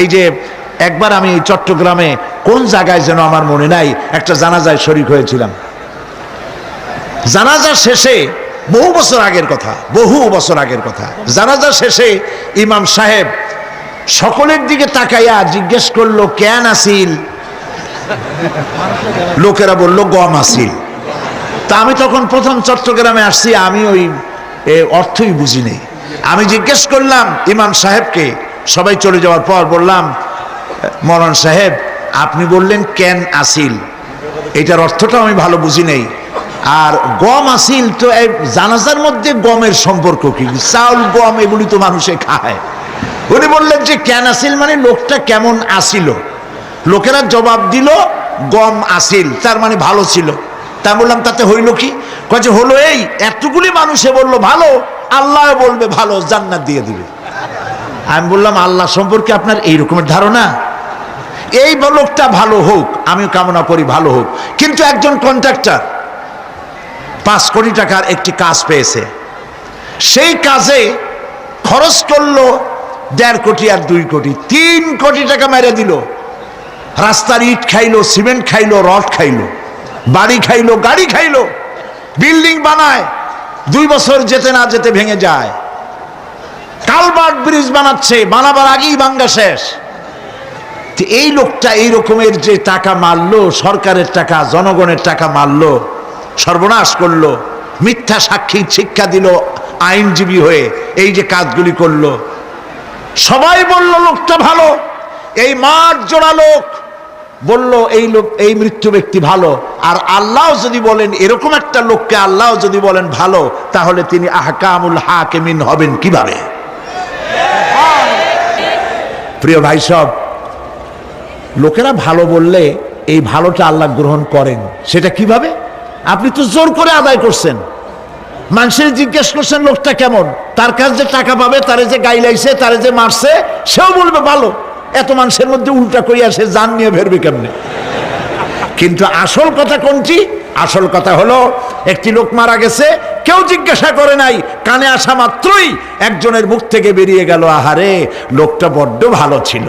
এই যে একবার আমি চট্টগ্রামে কোন জায়গায় যেন আমার মনে নাই একটা জানাজায় শরীক হয়েছিলাম। জানাজা শেষে বহু বছর আগের কথা, জানাজা শেষে ইমাম সাহেব সকলের দিকে তাকাইয়া জিজ্ঞেস করলো কেন আসিল? লোকেরা বলল গম আসিল। তা আমি তখন প্রথম চট্টগ্রামে আসছি, আমি ওই অর্থই বুঝি নেই। আমি জিজ্ঞেস করলাম ইমাম সাহেবকে, সবাই চলে যাওয়ার পর বললাম, মৌলানা সাহেব আপনি বললেন কেন আসিল, এটার অর্থটা আমি ভালো বুঝি নেই। আর গম আসিল, তো এই জানাজার মধ্যে গমের সম্পর্ক কি? চাউল গম এগুলি তো মানুষে খায়। উনি বললেন যে কেন আসিল মানে লোকটা কেমন আসিল। লোকেরা জবাব দিল গম আসিল, তার মানে ভালো ছিল। তা বললাম তাতে হইল কি? কয়ে যে হলো এই, এতগুলি মানুষে বললো ভালো, আল্লাহ বলবে ভালো, জান্নাত দিয়ে দিবে। আমি বললাম আল্লাহ সম্পর্কে আপনার এই রকমের ধারণা? এই লোকটা ভালো হোক, আমিও কামনা করি ভালো হোক, কিন্তু একজন কন্ট্রাক্টর 5 কোটি টাকার একটি কাজ পেয়েছে, সেই কাজে খরচ করলো 1.5 কোটি আর 2 কোটি, 3 কোটি টাকা মেরে দিল। রাস্তার ইট খাইলো, সিমেন্ট খাইলো, রড খাইলো, বাড়ি খাইলো, গাড়ি খাইলো, বিল্ডিং বানায়, 2 বছর যেতে না যেতে ভেঙে যায়। কালভার্ট ব্রিজ বানাচ্ছে, বানাবার আগেই ভাঙ্গা শেষ। এই লোকটা এই রকমের যে টাকা মারলো, সরকারের টাকা, জনগণের টাকা মারলো, সর্বনাশ করলো, মিথ্যা সাক্ষী শিক্ষা দিল আইনজীবী হয়ে, এই যে কাজগুলি করলো, সবাই বলল লোকটা ভালো। এই মাঠ জোড়া লোক বলল এই লোক, এই মৃত্যু ব্যক্তি ভালো। আর আল্লাহ যদি বলেন এরকম একটা লোককে আল্লাহ যদি বলেন ভালো, তাহলে তিনি আহকামুল হাকিমিন হবেন কিভাবে? প্রিয় ভাই সব, লোকেরা ভালো বললে এই ভালোটা আল্লাহ গ্রহণ করেন, সেটা কিভাবে? আপনি তো জোর করে আদায় করছেন, মানুষের জিজ্ঞেস করছেন লোকটা কেমন, তার কাছে যে টাকা পাবে, তারে যে গাইলাইছে, তারে যে মারছে, সেও বলবে ভালো। এত মানুষের মধ্যে উল্টা করিয়া সে জান নিয়ে ফেরবে কেমনে? কিন্তু আসল কথা কোনটি? আসল কথা হলো একটি লোক মারা গেছে, কেউ জিজ্ঞাসা করে নাই, কানে আসা মাত্রই একজনের মুখ থেকে বেরিয়ে গেল, আহারে লোকটা বড্ড ভালো ছিল।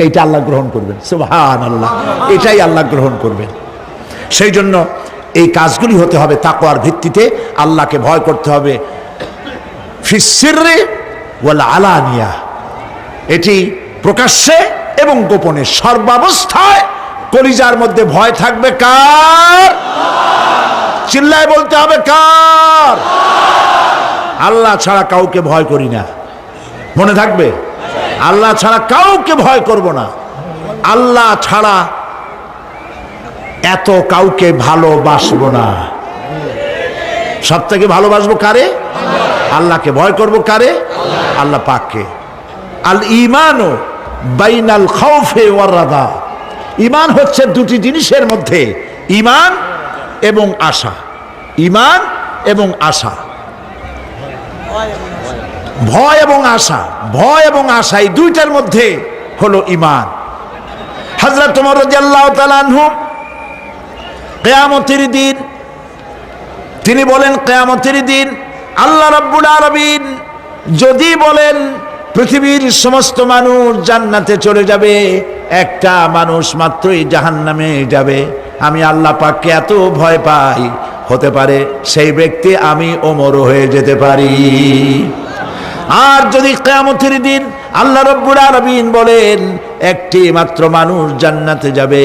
এইটা আল্লাহ গ্রহণ করবেন, সুবহানাল্লাহ, এটাই আল্লাহ গ্রহণ করবেন। সেই জন্য এই কাজগুলি হতে হবে তাকওয়ার ভিত্তিতে, আল্লাহকে ভয় করতে হবে ফিস সিররি ওয়াল আলানিয়া, এটি প্রকাশ্যে এবং গোপনে, সর্বাবস্থায় কলিজার মধ্যে ভয় থাকবে কার? চিল্লায় বলতে হবে কার? আল্লাহ ছাড়া কাউকে ভয় করি না, মনে থাকবে, আল্লাহ ছাড়া কাউকে ভয় করব না। আল্লাহ ছাড়া এত কাউকে ভালোবাসবো না। সব থেকে ভালোবাসবো কারে? আল্লাহকে। ভয় করব কারে? আল্লাহ পাককে। আল ঈমানু বাইনাল খাউফি ওয়ার রাদা, ঈমান হচ্ছে দুটি জিনিসের মধ্যে, ঈমান এবং আশা। ঈমান এবং আশা, ভয় এবং আশা, ভয় এবং আশা, এই দুইটার মধ্যে হলো ঈমান। হযরত ওমর রাদিয়াল্লাহু তাআলা আনহু কিয়ামতের দিন তিনি বলেন, কিয়ামতের দিন আল্লাহ রাব্বুল আলামিন যদি বলেন পৃথিবীর সমস্ত মানুষ জান্নাতে চলে যাবে, একটা মানুষ মাত্রই জাহান্নামে যাবে, আমি আল্লাহ পাককে এত ভয় পাই, হতে পারে সেই ব্যক্তি আমি ওমর হয়ে যেতে পারি। আর যদি কিয়ামতের দিন আল্লাহ রাব্বুল আলামিন বলেন একটি মাত্র মানুষ জান্নাতে যাবে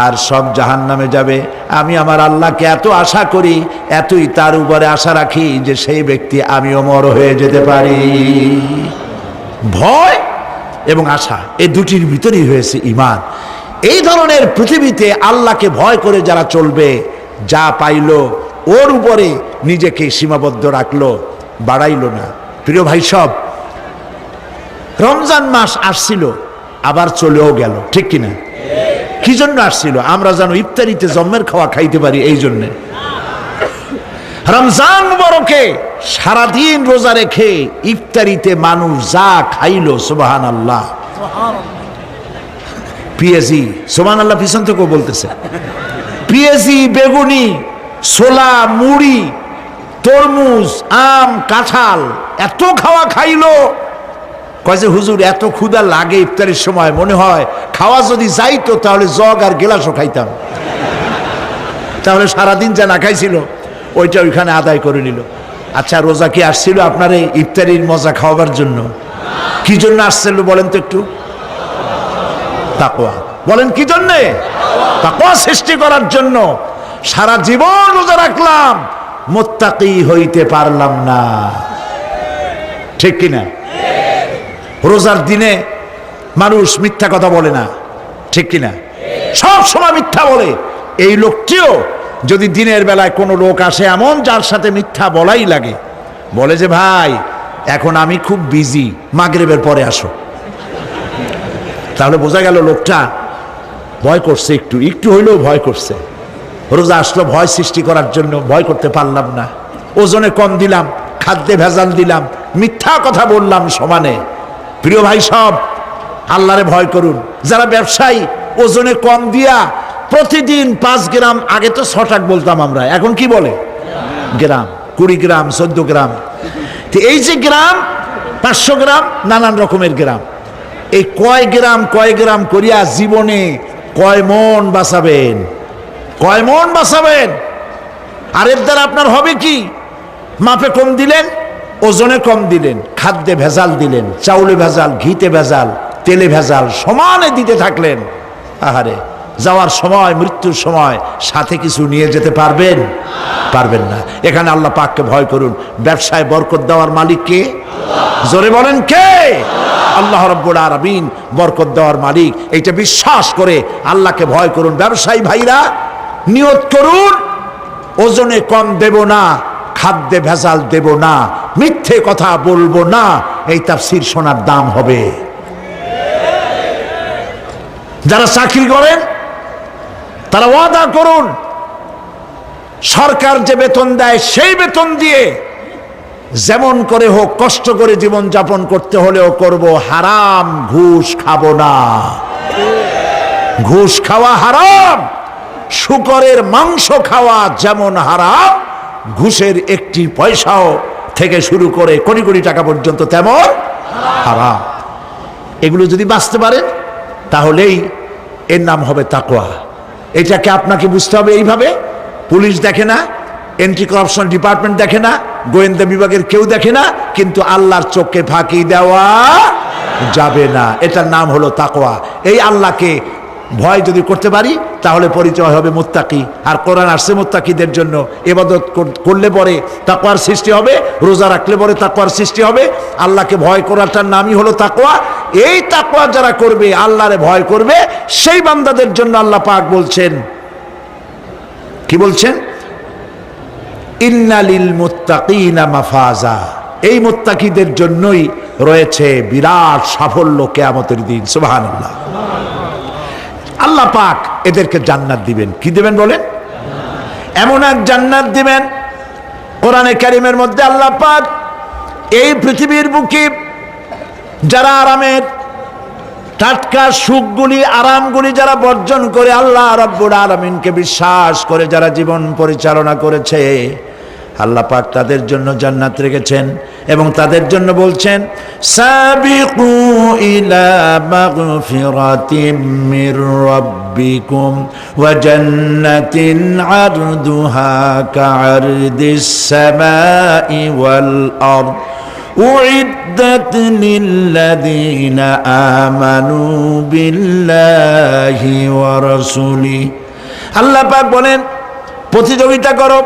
আর সব জাহান্নামে যাবে, আমি আমার আল্লাহকে এত আশা করি, এতই তার উপরে আশা রাখি যে সেই ব্যক্তি আমি ওমর হয়ে যেতে পারি। ভয় এবং আশা, এই দুটির ভিতরেই হয়েছে ঈমান। এই ধরনের পৃথিবীতে আল্লাহকে ভয় করে যারা চলবে, যা পাইলো ওর উপরে নিজেকে সীমাবদ্ধ রাখলো, বাড়াইলো না। প্রিয় ভাই সব, রমজান মাস আসছিল আবার চলেও গেল, ঠিক কিনা? কি জন্য আসছিল? আমরা যেন ইফতারিতে জম্মের খাওয়া খাইতে পারি, এই জন্যে। রমজান মুবারকে সারাদিন রোজা রেখে ইফতারিতে মানুষ যা খাইলো, সুবহানাল্লাহ, পেঁয়াজি, সুবহানাল্লাহ, পিছন থেকেও বলতেছে, পেঁয়াজি, বেগুনি, ছোলা, মুড়ি, তরমুজ, আম, কাঁঠাল, এত খাওয়া খাইলো কয় যে হুজুর এত ক্ষুধা লাগে ইফতারের সময়, মনে হয় খাওয়া যদি যাইতো তাহলে জগ আর গেলাসও খাইতাম। তাহলে সারাদিন যা না খাইছিল ওইটা ওইখানে আদায় করে নিল। আচ্ছা, রোজা কি আসছিল আপনার এই ইফতারির মজা খাওয়াবার জন্য? কি জন্য আসছিল বলেন তো একটু? তাকওয়া। বলেন কি জন্যে? তাকওয়া সৃষ্টি করার জন্য। সারা জীবন রোজা রাখলাম, মুত্তাকি হইতে পারলাম না, ঠিক কিনা? রোজার দিনে মানুষ মিথ্যা কথা বলে না, ঠিক কিনা? সব সময় মিথ্যা বলে। এই লোকটিও যদি দিনের বেলায় কোনো লোক আসে এমন যার সাথে মিথ্যা বলাই লাগে, বলে যে ভাই এখন আমি খুব বিজি, মাগরিবের পরে আসো, তাহলে বোঝা গেল লোকটা ভয় করছে, একটু একটু হইলেও ভয় করছে। রোজা আসলো ভয় সৃষ্টি করার জন্য, ভয় করতে পারলাম না, ওজনে কম দিলাম, খাদ্যে ভেজাল দিলাম, মিথ্যা কথা বললাম সমানে। প্রিয় ভাই সব, আল্লাহরে ভয় করুন। যারা ব্যবসায়ী ওজনে কম দিয়া প্রতিদিন 5 গ্রাম, আগে তো 6 টাকা বলতাম আমরা, এখন কি বলে? গ্রাম, 20 গ্রাম, 14 গ্রাম। তো এই যে গ্রাম, 500 গ্রাম, নানান রকমের গ্রাম, এই কয় গ্রাম করিয়া জীবনে কয় মন বাঁচাবেন? কয় মন বাঁচাবেন? আর এর দ্বারা আপনার হবে কি? মাপে কম দিলেন, ওজনে কম দিলেন, খাদ্যে ভেজাল দিলেন, চাউলে ভেজাল, ঘিতে ভেজাল, তেলে ভেজাল, সমানে দিতে থাকলেন। আহারে, যাওয়ার সময়, মৃত্যুর সময় সাথে কিছু নিয়ে যেতে পারবেন? পারবেন না। এখানে আল্লাহ পাককে ভয় করুন। ব্যবসায় বরকত দেওয়ার মালিক কে? জোরে বলেন কে? আল্লাহ রাব্বুল আলামিন বরকত দেওয়ার মালিক। এইটা বিশ্বাস করে আল্লাহকে ভয় করুন। ব্যবসায়ী ভাইরা নিয়ত করুন, ওজনে কম দেব না, খাদ্যে ভেজাল দেব না, মিথ্যে কথা বলবো না, এই তাফসীর শোনার দাম হবে। যারা চাকরি করেন তারা ওয়াদা করুন, সরকার যে বেতন দেয় সেই বেতন দিয়ে যেমন করে হোক কষ্ট করে জীবন যাপন করতে হলেও করব, হারাম ঘুষ খাবো না। ঘুষ খাওয়া হারাম, শূকরের মাংস খাওয়া যেমন হারাম, ঘুষের একটি পয়সাও থেকে শুরু করে কোটি কোটি টাকা পর্যন্ত তেমন হারাম। এগুলো যদি বাঁচতে পারেন তাহলেই এর নাম হবে তাকওয়া। এটাকে আপনাকে বুঝতে হবে এইভাবে। পুলিশ দেখে না, এন্টি করাপশন ডিপার্টমেন্ট দেখে না, গোয়েন্দা বিভাগের কেউ দেখে না, কিন্তু আল্লাহর চোখে ফাঁকি দেওয়া যাবে না। এটার নাম হলো তাকওয়া। এই আল্লাহকে ভয় যদি করতে পারি তাহলে পরিচয় হবে মুত্তাকি। আর কোরআন আসছে মুত্তাকিদের জন্য। ইবাদত করলে পরে তাকওয়ার সৃষ্টি হবে, রোজা রাখলে পরে তাকওয়ার সৃষ্টি হবে। আল্লাহকে ভয় করাটার নামই হলো তাকওয়া। এই তাকওয়া যারা করবে, আল্লাহরে ভয় করবে, সেই বান্দাদের জন্য আল্লাহ পাক বলছেন, কি বলছেন? ইন্নালিল মুত্তাকিনা মাফাজা। এই মুত্তাকিদের জন্যই রয়েছে বিরাট সাফল্য কিয়ামতের দিন। সুবহানাল্লাহ। আল্লাহ পাক এদেরকে জান্নাত দিবেন। কি দিবেন বলেন? এমন এক জান্নাত দিবেন, কোরআনে কারীমের মধ্যে আল্লাহ পাক এই পৃথিবীর বুকে যারা আরামের টাটকা সুখগুলি, আরামগুলি যারা বর্জন করে আল্লাহ রাব্বুল আলামিনকে বিশ্বাস করে যারা জীবন পরিচালনা করেছে, আল্লাহ পাক তাদের জন্য জান্নাত রেখেছেন। এবং তাদের জন্য বলছেন, সাবিকু ইলা মাগফিরাতিম মির রাব্বিকুম ওয়া জান্নাতিন আরদুহা কাআরদিস সামাই ওয়াল আরদ উইদ্দাত লিল্লাযীনা আমানু বিল্লাহি ওয়া রাসূলিহি। আল্লাহ পাক বলেন, প্রতিযোগিতা করো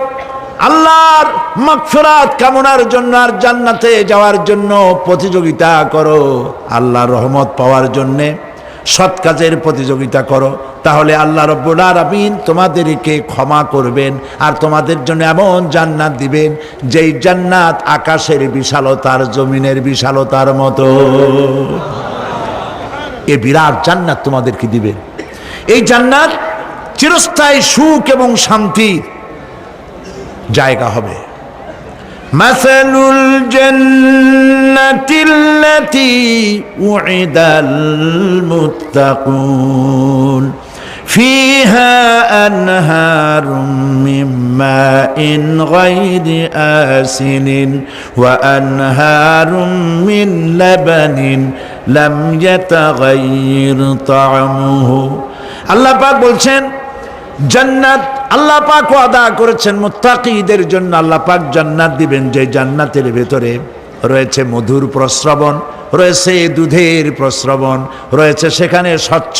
আল্লাহর মাগফিরাত কামনার জন্য আর জান্নাতে যাওয়ার জন্য প্রতিযোগিতা করো। আল্লাহর রহমত পাওয়ার জন্য সৎ কাজের প্রতিযোগিতা করো, তাহলে আল্লাহ রাব্বুল আলামিন তোমাদেরকে ক্ষমা করবেন আর তোমাদের জন্য এমন জান্নাত দিবেন যেই জান্নাত আকাশের বিশালতার, জমিনের বিশালতার মতো। এই বিরাট জান্নাত তোমাদেরকে দিবেন। এই জান্নাত চিরস্থায়ী সুখ এবং শান্তির জায়গা হবে। মাসালুল জান্নাতিল্লাতী উইদাল মুত্তাকুন ফিহা আনহারুম মিন মাইন গায়রি আসিনিন ওয়া আনহারুম মিন লাবানিন লাম ইয়াতাগায়্যার তা'আমুহু। আল্লাহ পাক বলছেন জান্নাত আল্লাহ পাক ওয়াদা করেছেন মুত্তাকিদের জন্য। আল্লাহ পাক জান্নাত দিবেন, যে জান্নাতের ভেতরে রয়েছে মধুর প্রস্রবণ, রয়েছে দুধের প্রস্রবণ, রয়েছে সেখানে স্বচ্ছ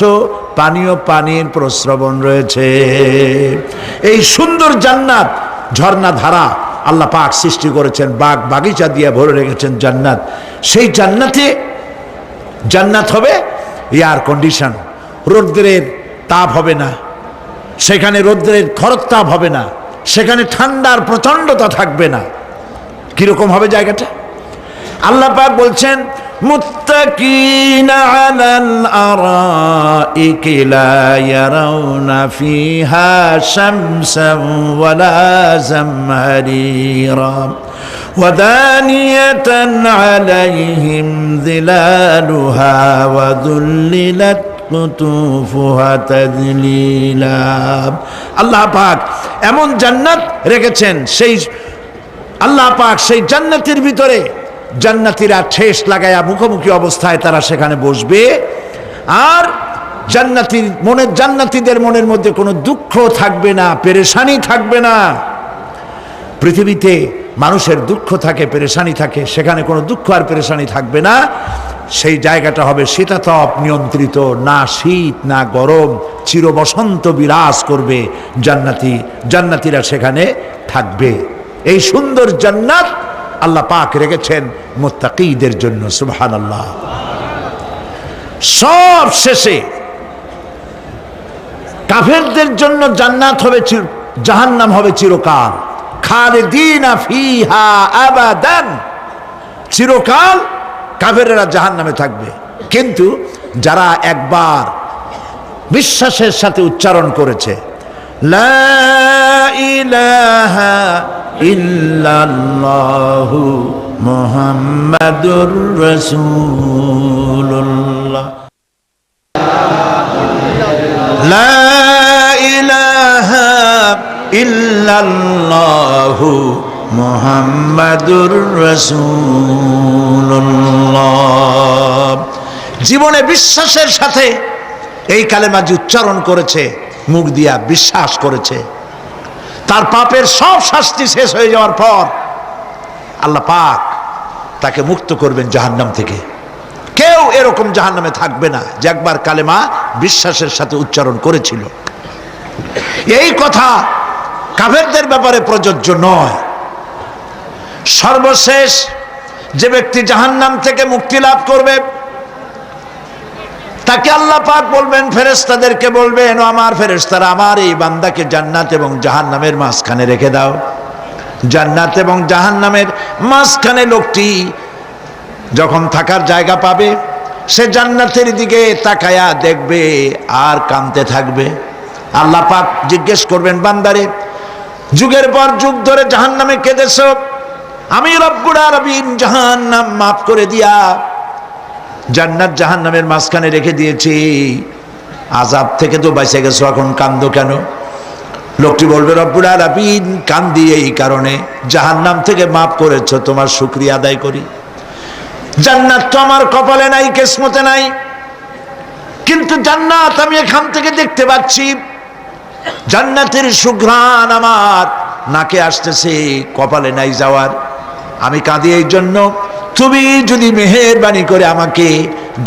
পানীয় পানির প্রস্রবণ রয়েছে। এই সুন্দর জান্নাত, ঝর্ণা ধারা আল্লাহ পাক সৃষ্টি করেছেন, বাগ বাগিচা দিয়ে ভরে রেখেছেন জান্নাত। সেই জান্নাত হবে এয়ার কন্ডিশন, রৌদ্রের তাপ হবে না সেখানে, রৌদ্রের খরতাপ হবে না সেখানে, ঠান্ডার প্রচণ্ডতা থাকবে না। কিরকম হবে জায়গাটা? আল্লাহ পাক বলছেন মুত্তাকিনা আলাল আরাইকি লা ইয়ারাউনা ফিহা শামসান ওয়ালা জামহারিরা ওয়া দানিয়াতান আলাইহিম যিলালুহা ওয়া যুল্লিলাত কুতুফুহা তাযলিলা। আল্লাহ পাক এমন জান্নাত রেখেছেন, সেই আল্লাহ পাক সেই জান্নাতের ভিতরে জান্নাতীরা ঠেস লাগায়া মুখোমুখি অবস্থায় তারা সেখানে বসবে, আর জান্নাতীদের মনের মধ্যে কোনো দুঃখ থাকবে না, পেরেশানি থাকবে না। পৃথিবীতে মানুষের দুঃখ থাকে, পেরেশানি থাকে, সেখানে কোনো দুঃখ আর পেরেশানি থাকবে না। সেই জায়গাটা হবে শীতাতপ নিয়ন্ত্রিত, না শীত না গরম, চির বসন্ত বিরাজ করবে, জান্নাতীরা সেখানে থাকবে। এই সুন্দর জান্নাত আল্লাহ পাক রেখেছেন মুত্তাকিদের জন্য। সুবহানাল্লাহ। সব শেষে কাফেরদের জন্য জান্নাত হবে, জাহান্নাম হবে চিরকাল। খালিদিনা ফিহা আবাদান, চিরকাল কাফেরেরা জাহান্নামে থাকবে। কিন্তু যারা একবার বিশ্বাসের সাথে উচ্চারণ করেছে লা ইলাহা ইল্লাল্লাহু মুহাম্মাদুর রাসূলুল্লাহ, লা ইলাহা ইল্লাল্লাহু মুহাম্মাদুর রাসূলুল্লাহ, জীবনে বিশ্বাসের সাথে এই কালেমা যে উচ্চারণ করেছে, মুখ দিয়া বিশ্বাস করেছে, তার পাপের সব শাস্তি শেষ হয়ে যাওয়ার পর আল্লাহ পাক তাকে মুক্ত করবেন জাহান্নাম থেকে। কেউ এরকম জাহান্নামে থাকবে না যে একবার কালেমা বিশ্বাসের সাথে উচ্চারণ করেছিল। এই কথা কাফেরদের ব্যাপারে প্রযোজ্য নয়। সর্বশেষ যে ব্যক্তি জাহান্নাম থেকে মুক্তি লাভ করবে তাকে আল্লাহ পাক বলবেন, ফেরেশতাদেরকে বলবেন, ও আমার ফেরেশতারা, আমার এই বান্দাকে জান্নাত এবং জাহান্নামের মাঝখানে রেখে দাও। জান্নাত এবং জাহান্নামের মাঝখানে লোকটি যখন থাকার জায়গা পাবে, সে জান্নাতের দিকে তাকায়া দেখবে আর কাঁদতে থাকবে। আল্লাহ পাক জিজ্ঞেস করবেন, বান্দারে, যুগের পর যুগ ধরে জাহান্নামে কেঁদেছ, আমি রব্বুল আলামিন জাহান্নাম মাফ করে দিয়া জান্নাত জাহান্নামের মাঝখানে রেখে দিয়েছি, আযাব থেকে তো বেঁচে গেছো, এখন কান্দো কেন? লোকটি বলবে, রব্বুল আলামিন কান্দি এই কারণে, জাহান্নাম থেকে মাফ করেছো, তোমার শুকরিয়া আদায় করি। জান্নাত তো আমার কপালে নাই, কিসমতে নাই, কিন্তু জান্নাত আমি এখান থেকে দেখতে পাচ্ছি, জান্নাতের সুঘ্রাণ আমার নাকে আসতেছে, কপালে নাই যাওয়ার। আমি কাঁদি এই জন্য, তুমি যদি মেহেরবানি করে আমাকে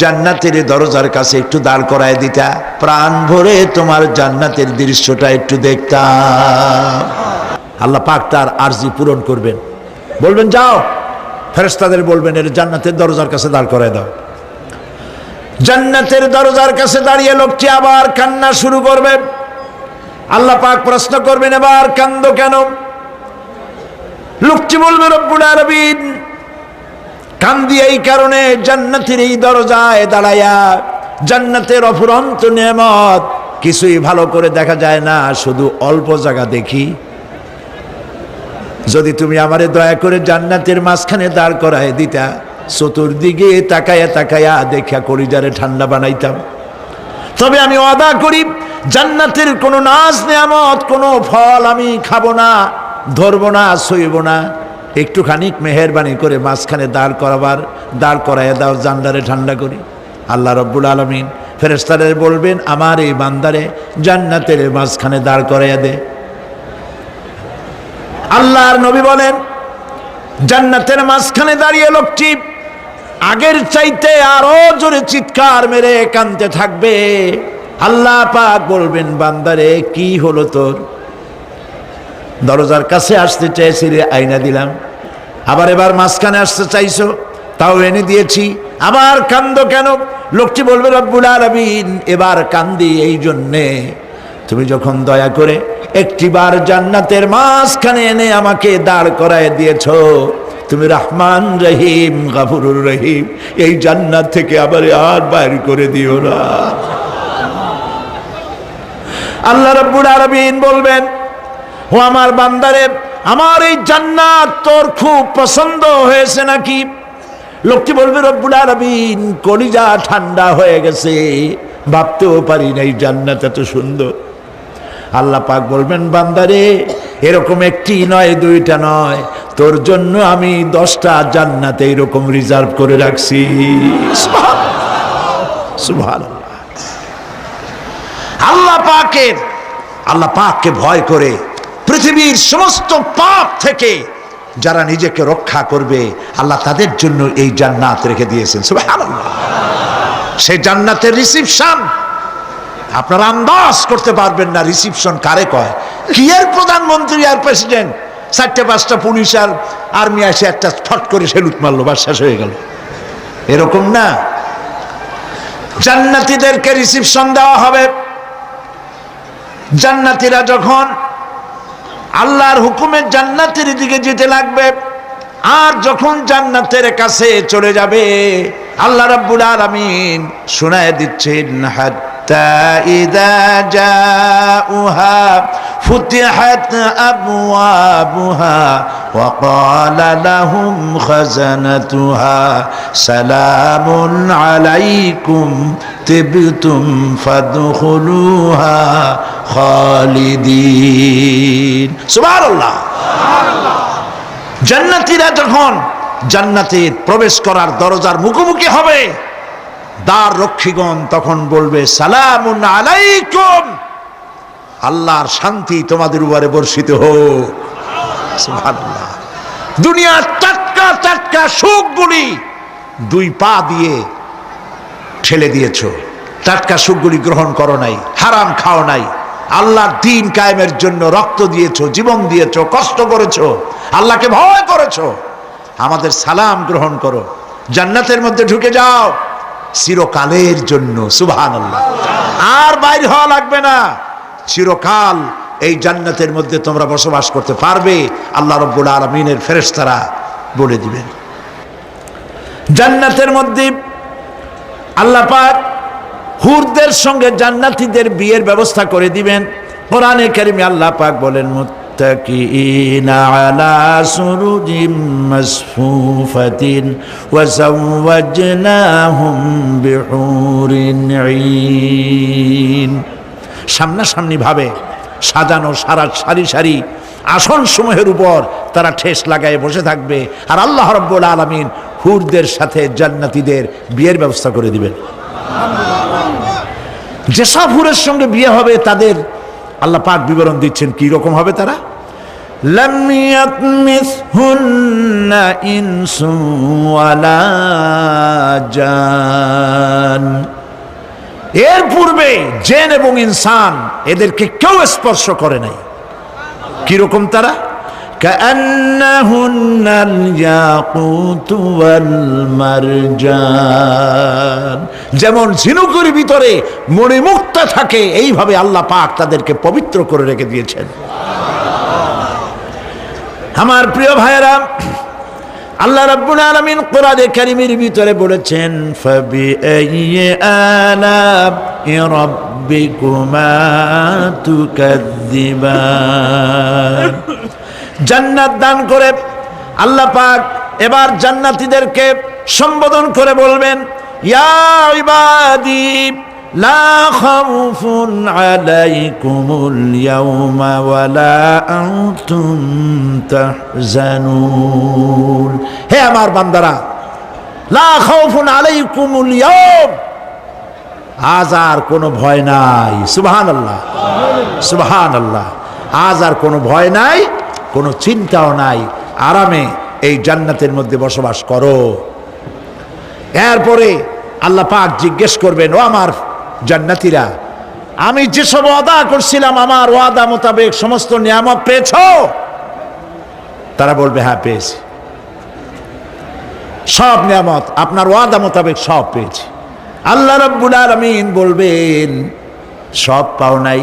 জান্নাতের দরজার কাছে একটু দাঁড় করায় দিতা, প্রাণ ভরে তোমার জান্নাতের দৃশ্যটা একটু দেখতাম। আল্লাহ পাক তার আরজি পূরণ করবেন, বলবেন যাও, ফেরেশতাদের বলবেন এর জান্নাতের দরজার কাছে দাঁড় করায় দাও। জান্নাতের দরজার কাছে দাঁড়িয়ে লোকটি আবার কান্না শুরু করবে। আল্লাহ পাক প্রশ্ন করবেন, এবার কান্দো কেন? লোকটি বলবে, রব্বুল আলামিন কান্দি এই কারণে, জান্নাতের এই দরজায় দাঁড়ায়া জান্নাতের অফুরন্ত নেয়ামত কিছুই ভালো করে দেখা যায় না, শুধু অল্প জায়গা দেখি। যদি তুমি আমারে দয়া করে জান্নাতের মাঝখানে দাঁড় করায় দিতা, চতুর্দিকে তাকায়া তাকায়া দেখা কলিজারে ঠান্ডা বানাইতাম। তবে আমি ওয়াদা করি, জান্নাতের কোনো নাজ নিয়ামত, কোনো ফল আমি খাবো না, ধরবো না, সইব না। একটুখানি মেহেরবানি করে মাঝখানে দাঁড় করাইয়া দাও, জান্নারে ঠান্ডা করি। আল্লাহ রব্বুল আলামিন ফেরেশতাদের বলবেন, আমার এই বান্দারে জান্নাতের মাঝখানে দাঁড় করাইয়া দে। আল্লাহর নবী বলেন, জান্নাতের মাঝখানে দাঁড়িয়ে লোকটি আগের চাইতে আরো জোরে চিৎকার মেরে কাঁদতে থাকবে। আল্লাহ পাক বলবেন, বান্দারে কি হলো তোর? দরজার কাছে আসতে চাইছি রে, আইনা দিলাম। আবার এবার মাঝখানে আসতে চাইছো, তাও এনে দিয়েছি। আবার কান্দো কেন? লোকটি বলবে, রব্বুল আলামিন এবার কান্দি এই জন্যে, তুমি যখন দয়া করে একটিবার জান্নাতের মাঝখানে এনে আমাকে দাঁড় করায় দিয়েছো, তুমি রহমান রহিম গফুরুর রহিম, এই জান্নাত থেকে আবার আর বাইর করে দিও না। আল্লাহ রাব্বুল আলামিন বলবেন, ও আমার বান্দারে, আমার এই জান্নাত তোর খুব পছন্দ হয়েছে নাকি? লোকটি বলবে, রব্বুল আলামিন কলিজা ঠান্ডা হয়ে গেছে, ভাবতেও পারি না এই জান্নাত এত সুন্দর। আল্লাহ পাক বলবেন, বান্দারে এরকম একটি নয়, দুইটা নয়, তোর জন্য আমি 10টা জান্নাত এইরকম রিজার্ভ করে রাখছি। সুবহানাল্লাহ। আল্লাহ পাককে ভয় করে পৃথিবীর সমস্ত পাপ থেকে যারা নিজেকে রক্ষা করবে, আল্লাহ তাদের জন্য এই জান্নাত রেখে দিয়েছেন। সুবহানাল্লাহ। সেই জান্নাতের রিসিপশন আপনারা আন্দাজ করতে পারবেন না। রিসিপশন কারে কয়? কি এর প্রধানমন্ত্রী আর প্রেসিডেন্ট, 4-5টা পুলিশ আর আর্মি এসে একটা ফট করে সেলুট মারলো, বাস শেষ হয়ে গেল, এরকম না। জান্নাতীদেরকে রিসিপশন দেওয়া হবে। জান্নাতীরা যখন আল্লাহর হুকুমে জান্নাতের দিকে যেতে লাগবে, আর যখন জান্নাতের কাছে চলে যাবে, আল্লাহ রাব্বুল আলামিন শোনায় দিচ্ছেন, হাত্তা ইযা জাউহা ফুতিহাত আবওয়াবুহা ওয়া ক্বালা লাহুম খাজানাতুহা সালামুন আলাইকুম তিবতুম ফাদখুলুহা খালিদিন। সুবহানাল্লাহ। জান্নাতীরা যখন জান্নাতে প্রবেশ করার দরজার মুখোমুখি হবে, দ্বার রক্ষীগণ তখন বলবে, সালামুন আলাইকুম, আল্লাহর শান্তি তোমাদের উপরে বর্ষিত হোক। সুবহানাল্লাহ। দুনিয়ার টাটকা টাটকা সুখগুলি 2 পা দিয়ে ঠেলে দিয়েছো, টাটকা সুখগুলি গ্রহণ করো নাই, হারাম খাও নাই, আল্লাহর দ্বীন কায়েমের জন্য রক্ত দিয়েছো, জীবন দিয়েছো, কষ্ট করেছো, আল্লাহকে ভয় করেছো। আমাদের সালাম গ্রহণ করো, জান্নাতের মধ্যে ঢুকে যাও চিরকালের জন্য। সুবহানাল্লাহ। আর বাইরে হওয়া লাগবে না, চিরকাল এই জান্নাতের মধ্যে তোমরা বসবাস করতে পারবে, আল্লাহ রাব্বুল আলামিনের ফেরেশতারা বলে দিবেন। জান্নাতের মধ্যে আল্লাহ পাক হুরদের সঙ্গে জান্নাতীদের বিয়ের ব্যবস্থা করে দিবেন। কোরআনে কারিমে আল্লাহ পাক বলেন, মুত্তাকিইনা আলা সুরুজিম মাসফুফাতিন ওয়া যাওয়াজনাহুম বিহুরিন ঈন। সামনাসামনি ভাবে সাজানো সারি সারি আসন সমূহের উপর তারা ঠেস লাগায় বসে থাকবে, আর আল্লাহ রাব্বুল আলামিন হুরদের সাথে জান্নাতীদের বিয়ের ব্যবস্থা করে দিবেন। যেসব হুরের সঙ্গে বিয়ে হবে তাদের আল্লাহ পাক বিবরণ দিচ্ছেন কি রকম হবে তারা। লাম ইয়াতমিসহুন্না ইনসুন ওয়ালা জান, এর পূর্বে জিন এবং ইনসান এদেরকে কেউ স্পর্শ করে নাই। কি রকম তারা? কান্নাহুন্নাল ইয়াকুতু ওয়াল মারজান, যেমন ঝিনুকের ভিতরে মণিমুক্তা থাকে, এইভাবে আল্লাহ পাক তাদেরকে পবিত্র করে রেখে দিয়েছেন। আমার প্রিয় ভাইয়েরা, আল্লাহ রাব্বুল আলামিন কোরআনে কারীমের ভিতরে বলেছেন, ফাবিআইয়ি আলা'i রাব্বিকুমা তুকাযযিবান। জান্নাত দান করে আল্লাহ পাক এবার জান্নাতীদেরকে সম্বোধন করে বলবেন, ইয়া ইবাদি লা খাউফুন আলাইকুমুল ইয়াওমা ওয়ালা আনতুম তাহজানুন। হে আমার বান্দারা, লা খাউফুন আলাইকুমুল ইয়াওম, আজ আর কোনো ভয় নাই। সুবহানাল্লাহ, সুবহানাল্লাহ। আজ আর কোনো ভয় নাই, কোনো চিন্তাও নাই, আরামে এই জান্নাতের মধ্যে বসবাস করো। এরপরে আল্লাহ পাক জিজ্ঞেস করবেন, ও আমার জান্নাতীরা, আমি যেসব ওয়াদা করছিলাম আমার ওয়াদা মোতাবেক সমস্ত নিয়ামত পেয়েছো? তারা বলবে হ্যাঁ পেয়েছি, সব নিয়ামত আপনার ওয়াদা মোতাবেক সব পেয়েছি। আল্লাহ রাব্বুল আলামিন বলবেন সব পাও নাই,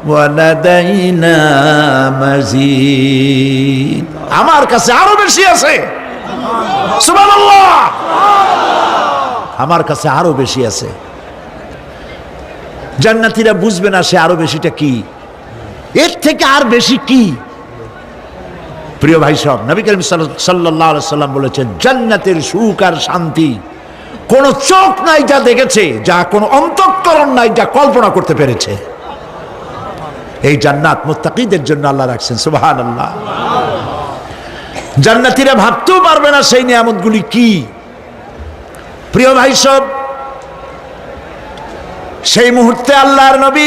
ওয়ালাদাইনা মাজিদ, আমার কাছে আরো বেশি আছে। সুবহানাল্লাহ, আমার কাছে আরো বেশি আছে। জান্নাতীরা বুঝবে না সে আরো বেশিটা কি, এর থেকে আর বেশি কি। প্রিয় ভাই সব, নবী করিম সাল্লাল্লাহু আলাইহি সাল্লাম বলেছেন, জান্নাতের সুখ আর শান্তি কোন চোখ নাই যা দেখেছে, যা কোন অন্তঃকরণ নাই যা কল্পনা করতে পেরেছে। এই জান্নাত মুত্তাকিদের জন্য আল্লাহ রাখছেন। সুবহানাল্লাহ। জান্নাতীরা ভাবতেও পারবে না সেই নিয়ামতগুলি কি। প্রিয় ভাই সব, সেই মুহূর্তে আল্লাহর নবী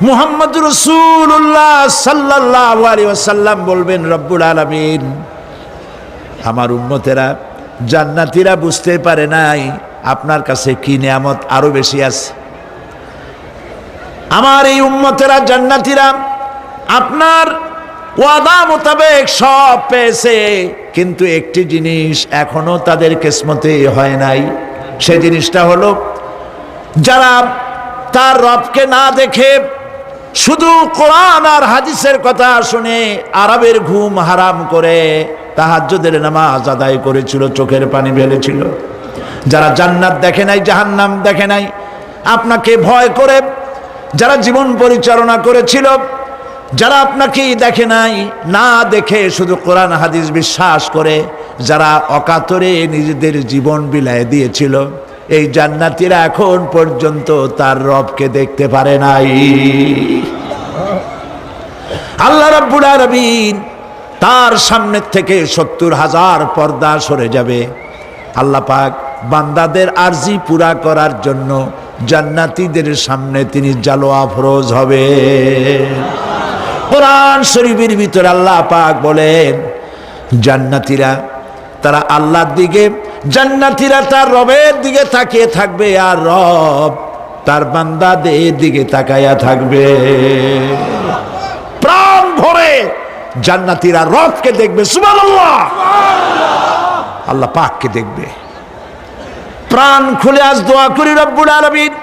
মুহাম্মদুর রাসূলুল্লাহ সাল্লাল্লাহু আলাইহি ওয়াসাল্লাম বলবেন, রব্বুল আলামিন, আমার উম্মতেরা জান্নাতীরা বুঝতে পারে নাই আপনার কাছে কি নিয়ামত আরো বেশি আছে। আমার এই উম্মতেরা জান্নাতীরা আপনার ওয়াদা মোতাবেক সব পেয়েছে, কিন্তু একটি জিনিস এখনো তাদের কিসমতে হয় নাই। সে জিনিসটা হলো, যারা তার রবকে না দেখে শুধু কোরআন আর হাদিসের কথা শুনে আরবের ঘুম হারাম করে তাহাজ্জুদের নামাজ আদায় করেছিল, চোখের পানি ফেলেছিল, যারা জান্নাত দেখে নাই, জাহান্নাম দেখে নাই, আপনাকে ভয় করে যারা জীবন পরিচালনা করেছিল, যারা আপনাকে দেখে নাই, না দেখে শুধু কোরআন হাদিস বিশ্বাস করে যারা অকাতরে নিজেদের জীবন বিলায় দিয়েছিল, এই জান্নাতীরা এখন পর্যন্ত তার রবকে দেখতে পারে নাই। আল্লাহ রাব্বুল আলামিন তার সামনে থেকে ৭০,০০০ পর্দা সরে যাবে। আল্লাহ পাক বান্দাদের আরজি পুরা করার জন্য জান্নাতীদের সামনে তিনি জালোয়া ফরজ হবে। কোরআন শরীফের ভিতরে আল্লাহ পাক বলেন, জান্নাতীরা তারা আল্লাহর দিকে, জান্নাতীরা তার রবের দিকে তাকিয়ে থাকবে, আর রব তার বান্দাদের দিকে তাকায়া থাকবে। প্রাণ ভরে জান্নাতীরা রবকে দেখবে। সুবহানাল্লাহ, আল্লাহ পাককে দেখবে। প্রাণ খুলে আজ দোয়া করি, রব্বুল আলামিন,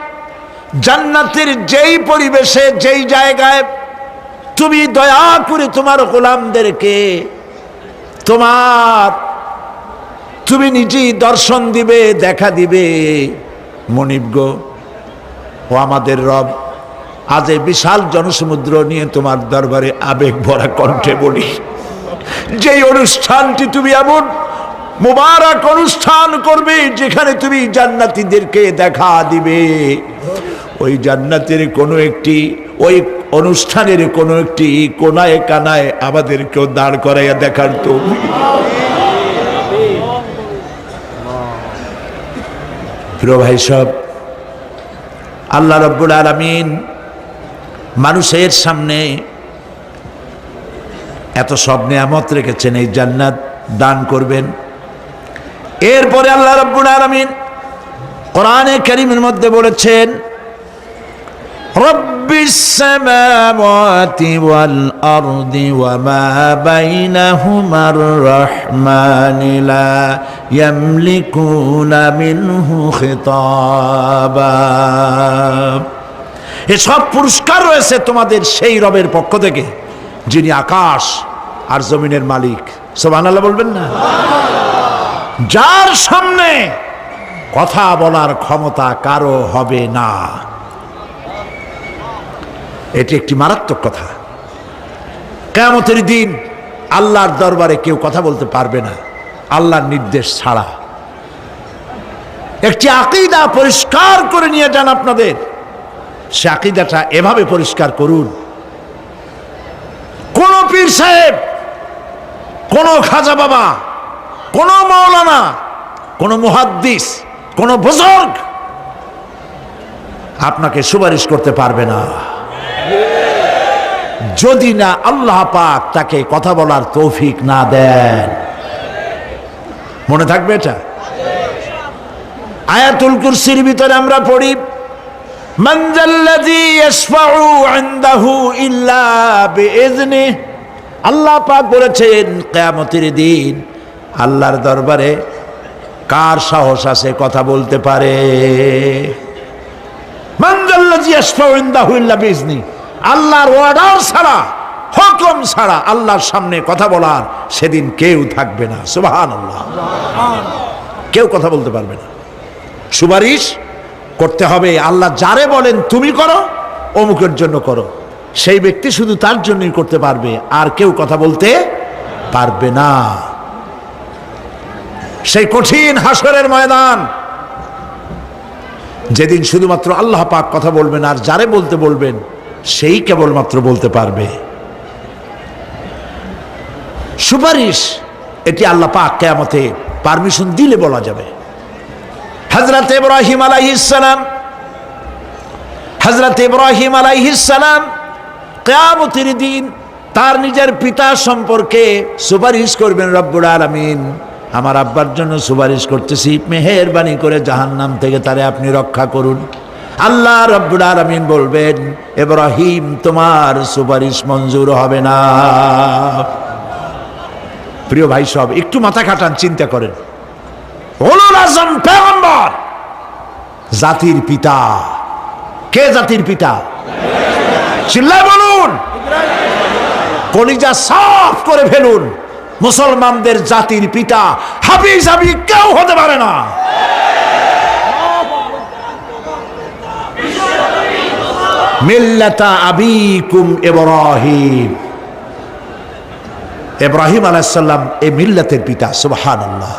জান্নাতের যেই পরিবেশে, যেই জায়গায় তুমি দয়া করে তোমার গোলামদেরকে তুমি নিজেই দর্শন দিবে, দেখা দিবে। মনিব গো, ও আমাদের রব, আজ এই বিশাল জনসমুদ্র নিয়ে তোমার দরবারে আবেগ ভরা কণ্ঠে বলি, যেই অনুষ্ঠানটি তুমি এমন মুবারক অনুষ্ঠান করবে যেখানে তুমি জান্নাতীদেরকে দেখা দিবে, ওই জান্নাতের কোনো একটি, ওই অনুষ্ঠানের কোনো একটি কোনায় কানায় আমাদেরকেও দাঁড় করাইয়া দেখার তো। প্রিয় ভাই সব, আল্লাহ রাব্বুল আলামিন মানুষের সামনে এত সব নিয়ামত রেখেছেন, এই জান্নাত দান করবেন। এরপরে আল্লাহ রাব্বুল আলামিন কোরআনে কারীমের মধ্যে বলেছেন, রব্বিস সামাওয়াতি ওয়াল আরদি ওয়া মা বাইনাহুমার রাহমানি লা ইয়ামলিকুনা মিনহু খিতাবা। এসব পুরস্কার রয়েছে তোমাদের সেই রবের পক্ষ থেকে যিনি আকাশ আর জমিনের মালিক। সুবহানাল্লাহ বলবেন না? যার সামনে কথা বলার ক্ষমতা কারো হবে না। এটি একটি মারাত্মক কথা। কিয়ামতের দিন আল্লাহর দরবারে কেউ কথা বলতে পারবে না আল্লাহর নির্দেশ ছাড়া। একটি আকীদা পরিষ্কার করে নিয়ে যান আপনাদের। সে আকীদাটা এভাবে পরিষ্কার করুন, কোন পীর সাহেব, কোন খাজা বাবা, কোন মাওলানা, কোন মুহাদ্দিস, কোন বুজুর্গ আপনাকে সুপারিশ করতে পারবে না যদি না আল্লাহ পাক তাকে কথা বলার তৌফিক না দেন। মনে থাকবে এটা। আয়াতুল কুরসির ভিতরে আমরা পড়ি, মান যাল্লাযী ইয়াশফাউ ইনদাহু ইল্লা বিইজনিহি। আল্লাহ পাক বলেছেন কিয়ামতের দিন আল্লাহর দরবারে কার সাহস আছে কথা বলতে পারে? মান যাল্লাযী ইয়াশফাউ ইনদাহু ইল্লা বিইজনিহি। আল্লাহর অর্ডার ছাড়া, হুকুম ছাড়া আল্লাহর সামনে কথা বলার সেদিন কেউ থাকবে না। সুবহানাল্লাহ। কেউ কথা বলতে পারবে না। সুপারিশ করতে হবে আল্লাহ যারে বলেন তুমি করো, অমুকের জন্য করো, সেই ব্যক্তি শুধু তার জন্যই করতে পারবে, আর কেউ কথা বলতে পারবে না। সেই কঠিন হাসরের ময়দান, যেদিন শুধুমাত্র আল্লাহ পাক কথা বলবেন, আর যারে বলতে বলবেন সেই কেবলমাত্র বলতে পারবে। সুপারিশ এটি আল্লাহ পাক কিয়ামতে পারমিশন দিলে বলা যাবে। হযরত ইব্রাহিম আলাইহিস সালাম কিয়ামতের দিন তার নিজের পিতা সম্পর্কে সুপারিশ করবেন। রব্বুল আলামিন, আমার আব্বার জন্য সুপারিশ করতেছি, মেহেরবানি করে জাহান্নাম থেকে তারে আপনি রক্ষা করুন। আল্লাহ রব্বুল আলামিন বলবেন, ইব্রাহিম তোমার সুপারিশ মঞ্জুর হবে না। প্রিয় ভাই সব, একটু মাথা খাটান, চিন্তা করেন। উলুল আযম পয়গম্বর, জাতির পিতা। কে জাতির পিতা? চিল্লায় বলুন, কলিজা সাফ করে ফেলুন। মুসলমানদের জাতির পিতা হাফিজ হাবি কেউ হতে পারে না। মিল্লাতা আবিকুম ইব্রাহিম। ইব্রাহিম আলাইহিস সালাম এই মিল্লাতের পিতা। সুবহানাল্লাহ।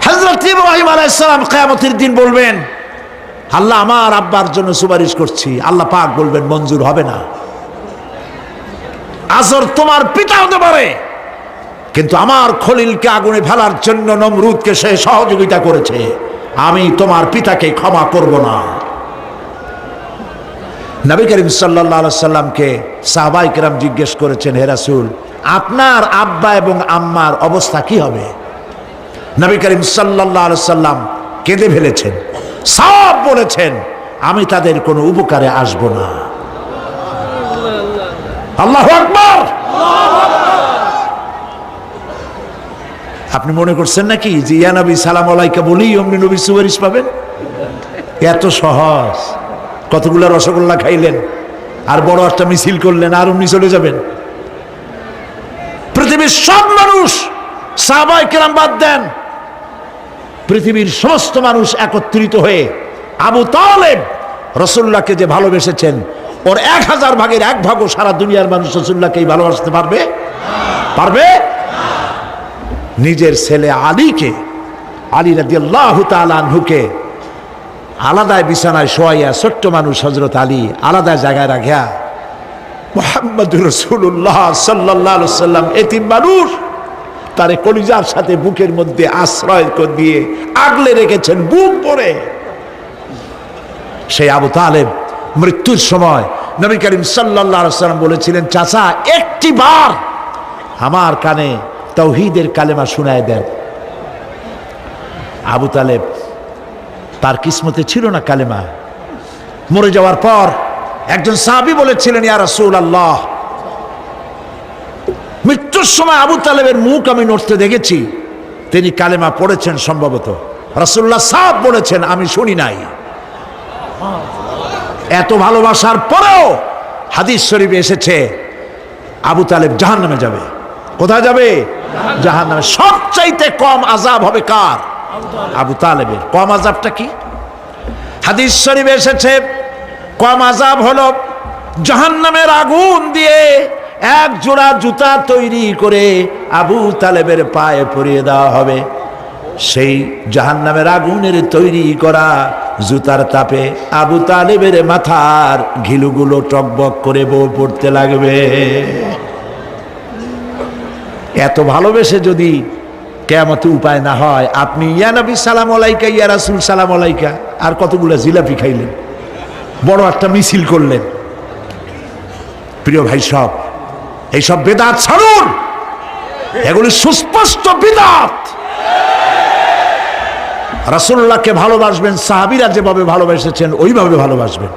হযরত ইব্রাহিম আলাইহিস সালাম কিয়ামতের দিন বলবেন, আল্লাহ আমার আব্বার জন্য সুপারিশ করছি। আল্লাহ পাক বলবেন মঞ্জুর হবে না। আজর তোমার পিতা হতে পারে, কিন্তু আমার খলিলকে আগুনে ফেলার জন্য নমরুদকে সে সহযোগিতা করেছে, আমি তোমার পিতাকে ক্ষমা করব না। নবী করিম সাল্লাল্লাহু আলাইহি সাল্লামকে সাহাবায়ে কেরাম জিজ্ঞেস করেছেন, হে রাসূল, আপনার আব্বা এবং আম্মার অবস্থা কি হবে? নবী করিম সাল্লাল্লাহু আলাইহি সাল্লাম কেঁদে ফেলেছেন, সব বলেছেন, আমি তাদের কোনো উপকারে আসব না। আল্লাহু আকবার। আপনি মনে করছেন নাকি যে ইয়া নবী সালাম আলাইকা বলি অমনি নবী সুপারিশ পাবেন? এত সহজ। কতগুলো রসগোল্লা খাইলেন আর বড় একটা মিছিল করলেন আর অমনি চলে যাবেন? পৃথিবীর সব মানুষ, সাহাবায়ে কেরাম বাদ দেন, পৃথিবীর সমস্ত মানুষ একত্রিত হয়ে আবু তালেব রাসূলুল্লাহকে যে ভালোবেসেছেন, ওর 1000 ভাগের 1 ভাগও সারা দুনিয়ার মানুষ রাসূলুল্লাহকেই ভালোবাসতে পারবে? পারবে? নিজের ছেলে আলীকে, আলী রাদিয়াল্লাহু তাআলা আনহুকে আলাদা বিছানায় শোয়াইয়া, ছোট্ট মানুষ হযরত আলী আলাদা জায়গায় রাখিয়া মুহাম্মদুর রাসূলুল্লাহ সাল্লাল্লাহু আলাইহি সাল্লাম এতিম মানুষ, তারে কলিজার সাথে বুকের মধ্যে আশ্রয় করে দিয়ে আগলে রেখেছেন বুক ভরে। সেই আবু তালেব মৃত্যুর সময় নবী করিম সাল্লাল্লাহু আলাইহি সাল্লাম বলেছিলেন, চাচা একটি বার আমার কানে তাওহীদের কালেমা শোনায় দেন। আবু তালেব, তার কিসমতে ছিল না কালেমা। মরে যাওয়ার পর একজন সাহাবী বলেছিলেন, ইয়া রাসূলুল্লাহ, মৃত্যুর সময় আবু তালেবের মুখ আমি নড়তে দেখেছি, তিনি কালেমা পড়েছেন সম্ভবত। রাসূলুল্লাহ সাফ বলেছেন, আমি শুনি নাই। এত ভালোবাসার পরেও হাদিস শরীফে এসেছে আবু তালেব জাহান্নামে যাবে। কোথায় যাবে? জাহান্নামে। সবচাইতে কম আযাব হবে কার? আবু তালেবের। কম আযাবটা কি? হাদিস শরীফে এসেছে কম আযাব হলো জাহান্নামের আগুন দিয়ে 1 জোড়া জুতা তৈরি করে আবু তালেবের পায়ে পরিয়ে দেওয়া হবে। সেই জাহান্নামের আগুনের তৈরি করা জুতার তাপে আবু তালেবের মাথার ঘিলুগুলো টকবক করে বউ পড়তে লাগবে। এত ভালোবেসে যদি কিয়ামতে উপায় না হয়, আপনি ইয়া নবী সালাম আলাইকা, ইয়া রাসূল সালাম আলাইকা, আর কতগুলো জিলাপি খাইলেন, বড় একটা মিছিল করলেন। প্রিয় ভাই সব, এইসব বেদাত ছাড়ুন, এগুলি সুস্পষ্ট বিদআত। রাসূলুল্লাহকে ভালোবাসবেন, সাহাবীরা যেভাবে ভালোবেসেছেন ওইভাবে ভালোবাসবেন।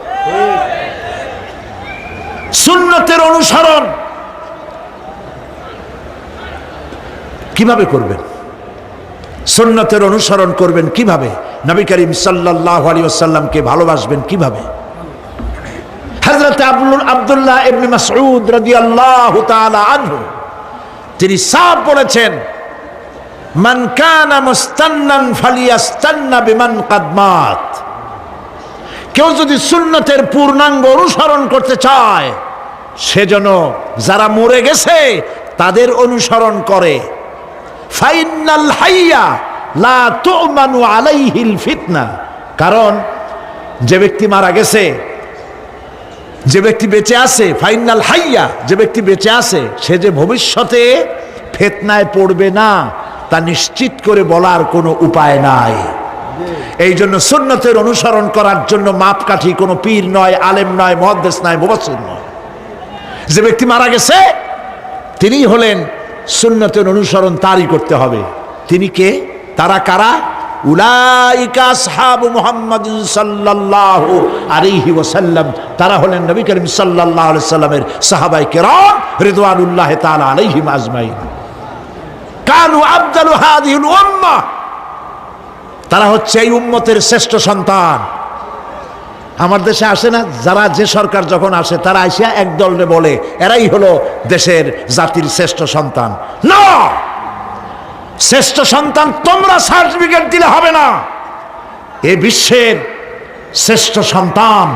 সুন্নতের অনুসরণ কিভাবে করবেন? সুন্নতের অনুসরণ করবেন কিভাবে? নবী করিম সাল্লাল্লাহু আলাইহি ওয়াসাল্লামকে ভালোবাসবেন কিভাবে? হযরত আব্দুল্লাহ ইবনে মাসউদ রাদিয়াল্লাহু তাআলা আনহু তিনি সাফ বলেছেন, মান কানা মুস্তান্নান ফালিয়াস্তান্না বিমান কাদ মাত। কেউ যদি সুন্নতের পূর্ণাঙ্গ অনুসরণ করতে চায়, সেজন্য যারা মরে গেছে তাদের অনুসরণ করে। ফাইনাল হাইয়া লা তু'মানু আলাইহিল ফিতনা। কারণ যে ব্যক্তি মারা গেছে, যে ব্যক্তি বেঁচে আছে, ফাইনাল হাইয়া, যে ব্যক্তি বেঁচে আছে, সে যে ভবিষ্যতে ফিতনায় পড়বে না তা নিশ্চিত করে বলার কোনো উপায় নাই। এই জন্য সুন্নতের অনুসরণ করার জন্য মাপকাঠি কোনো পীর নয়, আলেম নয়, মুহাদ্দিস নয়, মুফাসসির নয়। যে ব্যক্তি মারা গেছে তিনি হলেন সুন্নতের অনুসরণ তারই করতে হবে। তিনি কে? তারা কারা? উলাইকা আসহাবু মুহাম্মদ সাল্লাল্লাহু আলাইহি ওয়াসাল্লাম। তারা হলেন নবী করিম সাল্লাল্লাহু আলাইহি ওয়াসাল্লামের সাহাবায়ে কেরাম রিদওয়ানুল্লাহি তাআলা আলাইহিম আজমাইন। কানু আফদালু হাযিহিল উম্মাহ। তারা হচ্ছে এই উম্মতের শ্রেষ্ঠ সন্তান। আমার দেশে আসে না যারা, যে সরকার যখন আসে তারা আইসা একদলে বলে এরাই হলো দেশের জাতির শ্রেষ্ঠ সন্তান। না, শ্রেষ্ঠ সন্তান তোমরা সার্টিফিকেট দিলে হবে না। এ বিশ্বের শ্রেষ্ঠ সন্তান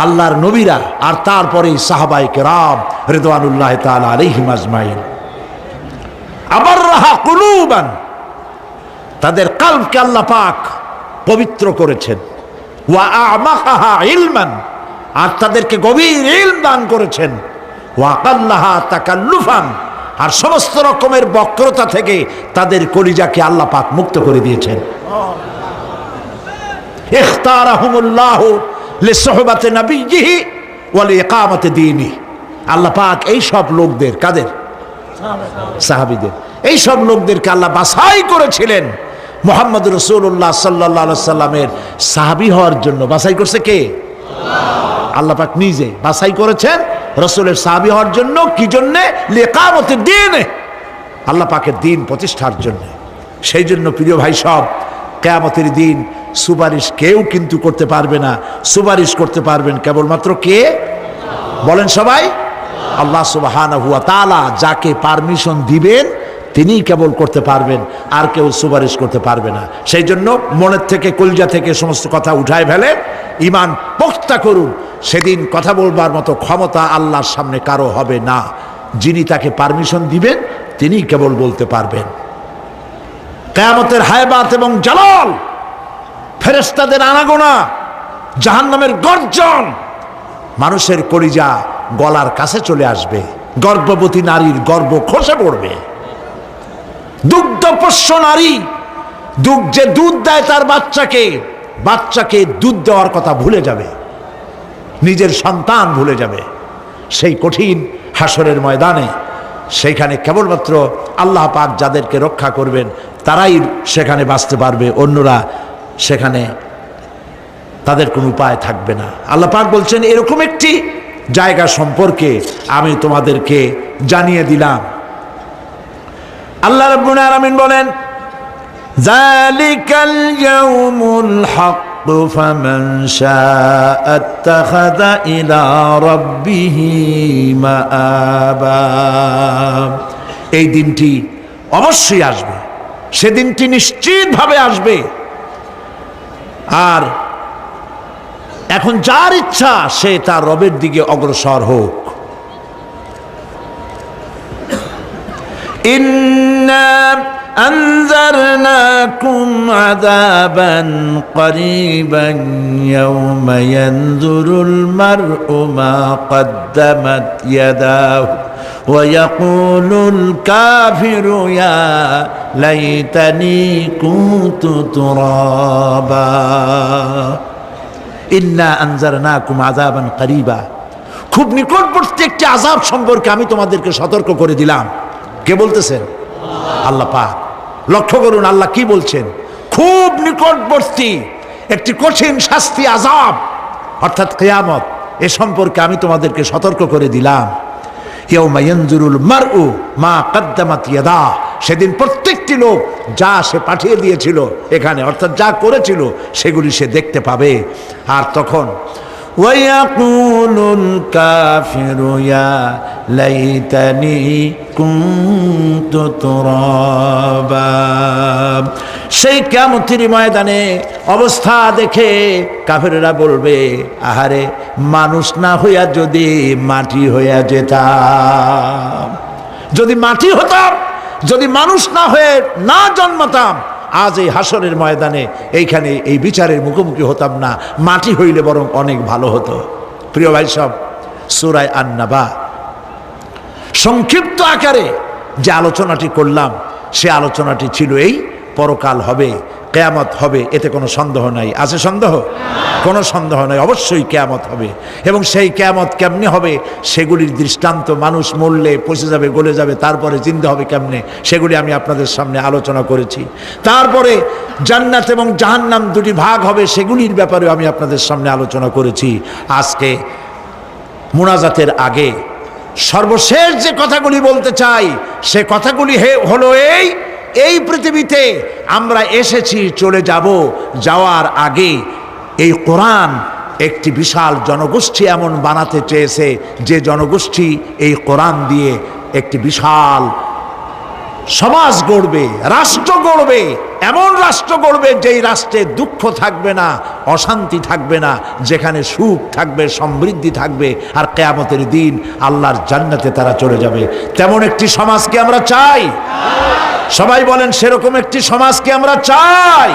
আল্লাহর নবীরা, আর তারপরে সাহাবায়ে কেরাম রিদওয়ানুল্লাহি তাআলা আলাইহিম আজমাইন। আবাররাহা কুলুবান, তাদের কলবকে আল্লাহ পাক পবিত্র করেছেন। ওয়া আমাকাহা ইলমান, আর তাদেরকে গভীর ইলম দান করেছেন। ওয়া আকাল্লাহা তাকাল্লুফান, আর সমস্ত রকমের বক্রতা থেকে তাদের কলিজাকে আল্লাহ পাক মুক্ত করে দিয়েছেন। ইখতারাহুমুল্লাহু লিসুহবাতি নবিয়্যিহি ওয়া লিইকামাতি দীনিহি। আল্লাহ পাক এই সব লোকদের, কাদের? সাহাবীদের। এই সব লোকদেরকে আল্লাহ বাছাই করেছিলেন মুহাম্মদ রাসূলুল্লাহ সাল্লাল্লাহু আলাইহি সাল্লামের সাহাবী হওয়ার জন্য। বাছাই করছে কে? আল্লাহ পাক নিজে বাছাই করেছেন রাসূলের সাহাবী হওয়ার জন্য। কি জন্য? লিইকামাতি দীনিহি, আল্লাহ পাকের দ্বীন প্রতিষ্ঠার জন্য। সেই জন্য প্রিয় ভাই সব, কিয়ামতের দিন সুপারিশ কেউ কিন্তু করতে পারবে না। সুপারিশ করতে পারবেন কেবলমাত্র কে? বলেন সবাই। আল্লাহ সুবহানাহু ওয়া তাআলা যাকে পারমিশন দিবেন তিনি কেবল করতে পারবেন, আর কেউ সুপারিশ করতে পারবে না। সেই জন্য মনের থেকে, কলজা থেকে সমস্ত কথা উঠায় ফেলে ঈমান পোক্তা করুন। সেদিন কথা বলবার মতো ক্ষমতা আল্লাহর সামনে কারো হবে না। যিনি তাকে পারমিশন দিবেন তিনি কেবল বলতে পারবেন। কিয়ামতের হায়বাত এবং জালাল, ফেরেশতাদের আনাগোনা, জাহান্নামের গর্জন, মানুষের কলিজা গলার কাছে চলে আসবে। গর্ভবতী নারীর গর্ভ খসে পড়বে। দুগ্ধপোষ্য নারী, যে দুধ দেয় তার বাচ্চাকে দুধ দেওয়ার কথা ভুলে যাবে, নিজের সন্তান ভুলে যাবে। সেই কঠিন হাসরের ময়দানে, সেইখানে কেবলমাত্র আল্লাহ পাক যাদেরকে রক্ষা করবেন তারাই সেখানে বাঁচতে পারবে, অন্যরা সেখানে তাদের কোনো উপায় থাকবে না। আল্লাহ পাক বলছেন এরকম একটি জায়গা সম্পর্কে আমি তোমাদেরকে জানিয়ে দিলাম। আল্লাহ রাব্বুল আলামিন বলেন, যালিকাল ইয়াউমুল হক ফামান শাআ আত্তাখাযা ইলা রাব্বিহি মাআবা। এই দিনটি অবশ্যই আসবে, সেদিনটি নিশ্চিতভাবে আসবে। আর এখন যার ইচ্ছা সে তার রবের দিকে অগ্রসর হোক। ইন্না أنذرناكم عذابا قريبا يوم ينظر المرء ما قدمت يداه ويقول الكافر يا ليتني كنت ترابا إنا أنذرناكم عذابا قريبا খুব নিকটবর্তী একটি আযাব সম্পর্কে আমি তোমাদেরকে সতর্ক করে দিলাম। কে বলতেছেন? আল্লাহ পাক। লক্ষ্য করুন আল্লাহ কি বলছেন, খুব নিকটবর্তী একটি কঠিন শাস্তি আযাব অর্থাৎ কিয়ামত, এ সম্পর্কে আমি তোমাদেরকে সতর্ক করে দিলাম। ইয়াউমা ইয়ানজুরুল মারউ মা কদ্দামাত ইয়াদা, সেদিন প্রত্যেকটি লোক যা সে পাঠিয়ে দিয়েছিল এখানে অর্থাৎ যা করেছিল সেগুলি সে দেখতে পাবে। আর তখন ওয়ায়াকুলুল কাফিরু ইয়া লাইতানি কুনতু তুরাবা, সেই কিয়ামতের ময়দানে অবস্থা দেখে কাফেররা বলবে, আহারে মানুষ না হইয়া যদি মাটি হইয়া যেতাম, যদি মাটি হতাম, যদি মানুষ না হয়ে না জন্মাতাম, আজ এই হাসরের ময়দানে এইখানে এই বিচারের মুখোমুখি হতাম না, মাটি হইলে বরং অনেক ভালো হতো। প্রিয় ভাই সব, সূরা আন-নাবা সংক্ষিপ্ত আকারে যে আলোচনাটি করলাম সে আলোচনাটি ছিল এই, পরকাল হবে, কিয়ামত হবে, এতে কোনো সন্দেহ নাই। আছে সন্দেহ? কোনো সন্দেহ নাই, অবশ্যই কিয়ামত হবে। এবং সেই কিয়ামত কেমনে হবে সেগুলির দৃষ্টান্ত, মানুষ মরলে পচে যাবে, গলে যাবে, তারপরে জিন্দা হবে কেমনে, সেগুলি আমি আপনাদের সামনে আলোচনা করেছি। তারপরে জান্নাত এবং জাহান্নাম দুটি ভাগ হবে, সেগুলির ব্যাপারেও আমি আপনাদের সামনে আলোচনা করেছি। আজকে মুনাজাতের আগে সর্বশেষ যে কথাগুলি বলতে চাই সে কথাগুলি হলো এই পৃথিবীতে আমরা এসেছি, চলে যাব, যাওয়ার আগে এই কোরআন একটি বিশাল জনগোষ্ঠী এমন বানাতে চেয়েছে যে জনগোষ্ঠী এই কোরআন দিয়ে একটি বিশাল সমাজ গড়বে, রাষ্ট্র গড়বে, এমন রাষ্ট্র গড়বে যেই রাষ্ট্রে দুঃখ থাকবে না, অশান্তি থাকবে না, যেখানে সুখ থাকবে, সমৃদ্ধি থাকবে, আর কিয়ামতের দিন আল্লাহর জান্নাতে তারা চলে যাবে। তেমন একটি সমাজকে আমরা চাই। সবাই বলেন সেরকম একটি সমাজকে আমরা চাই।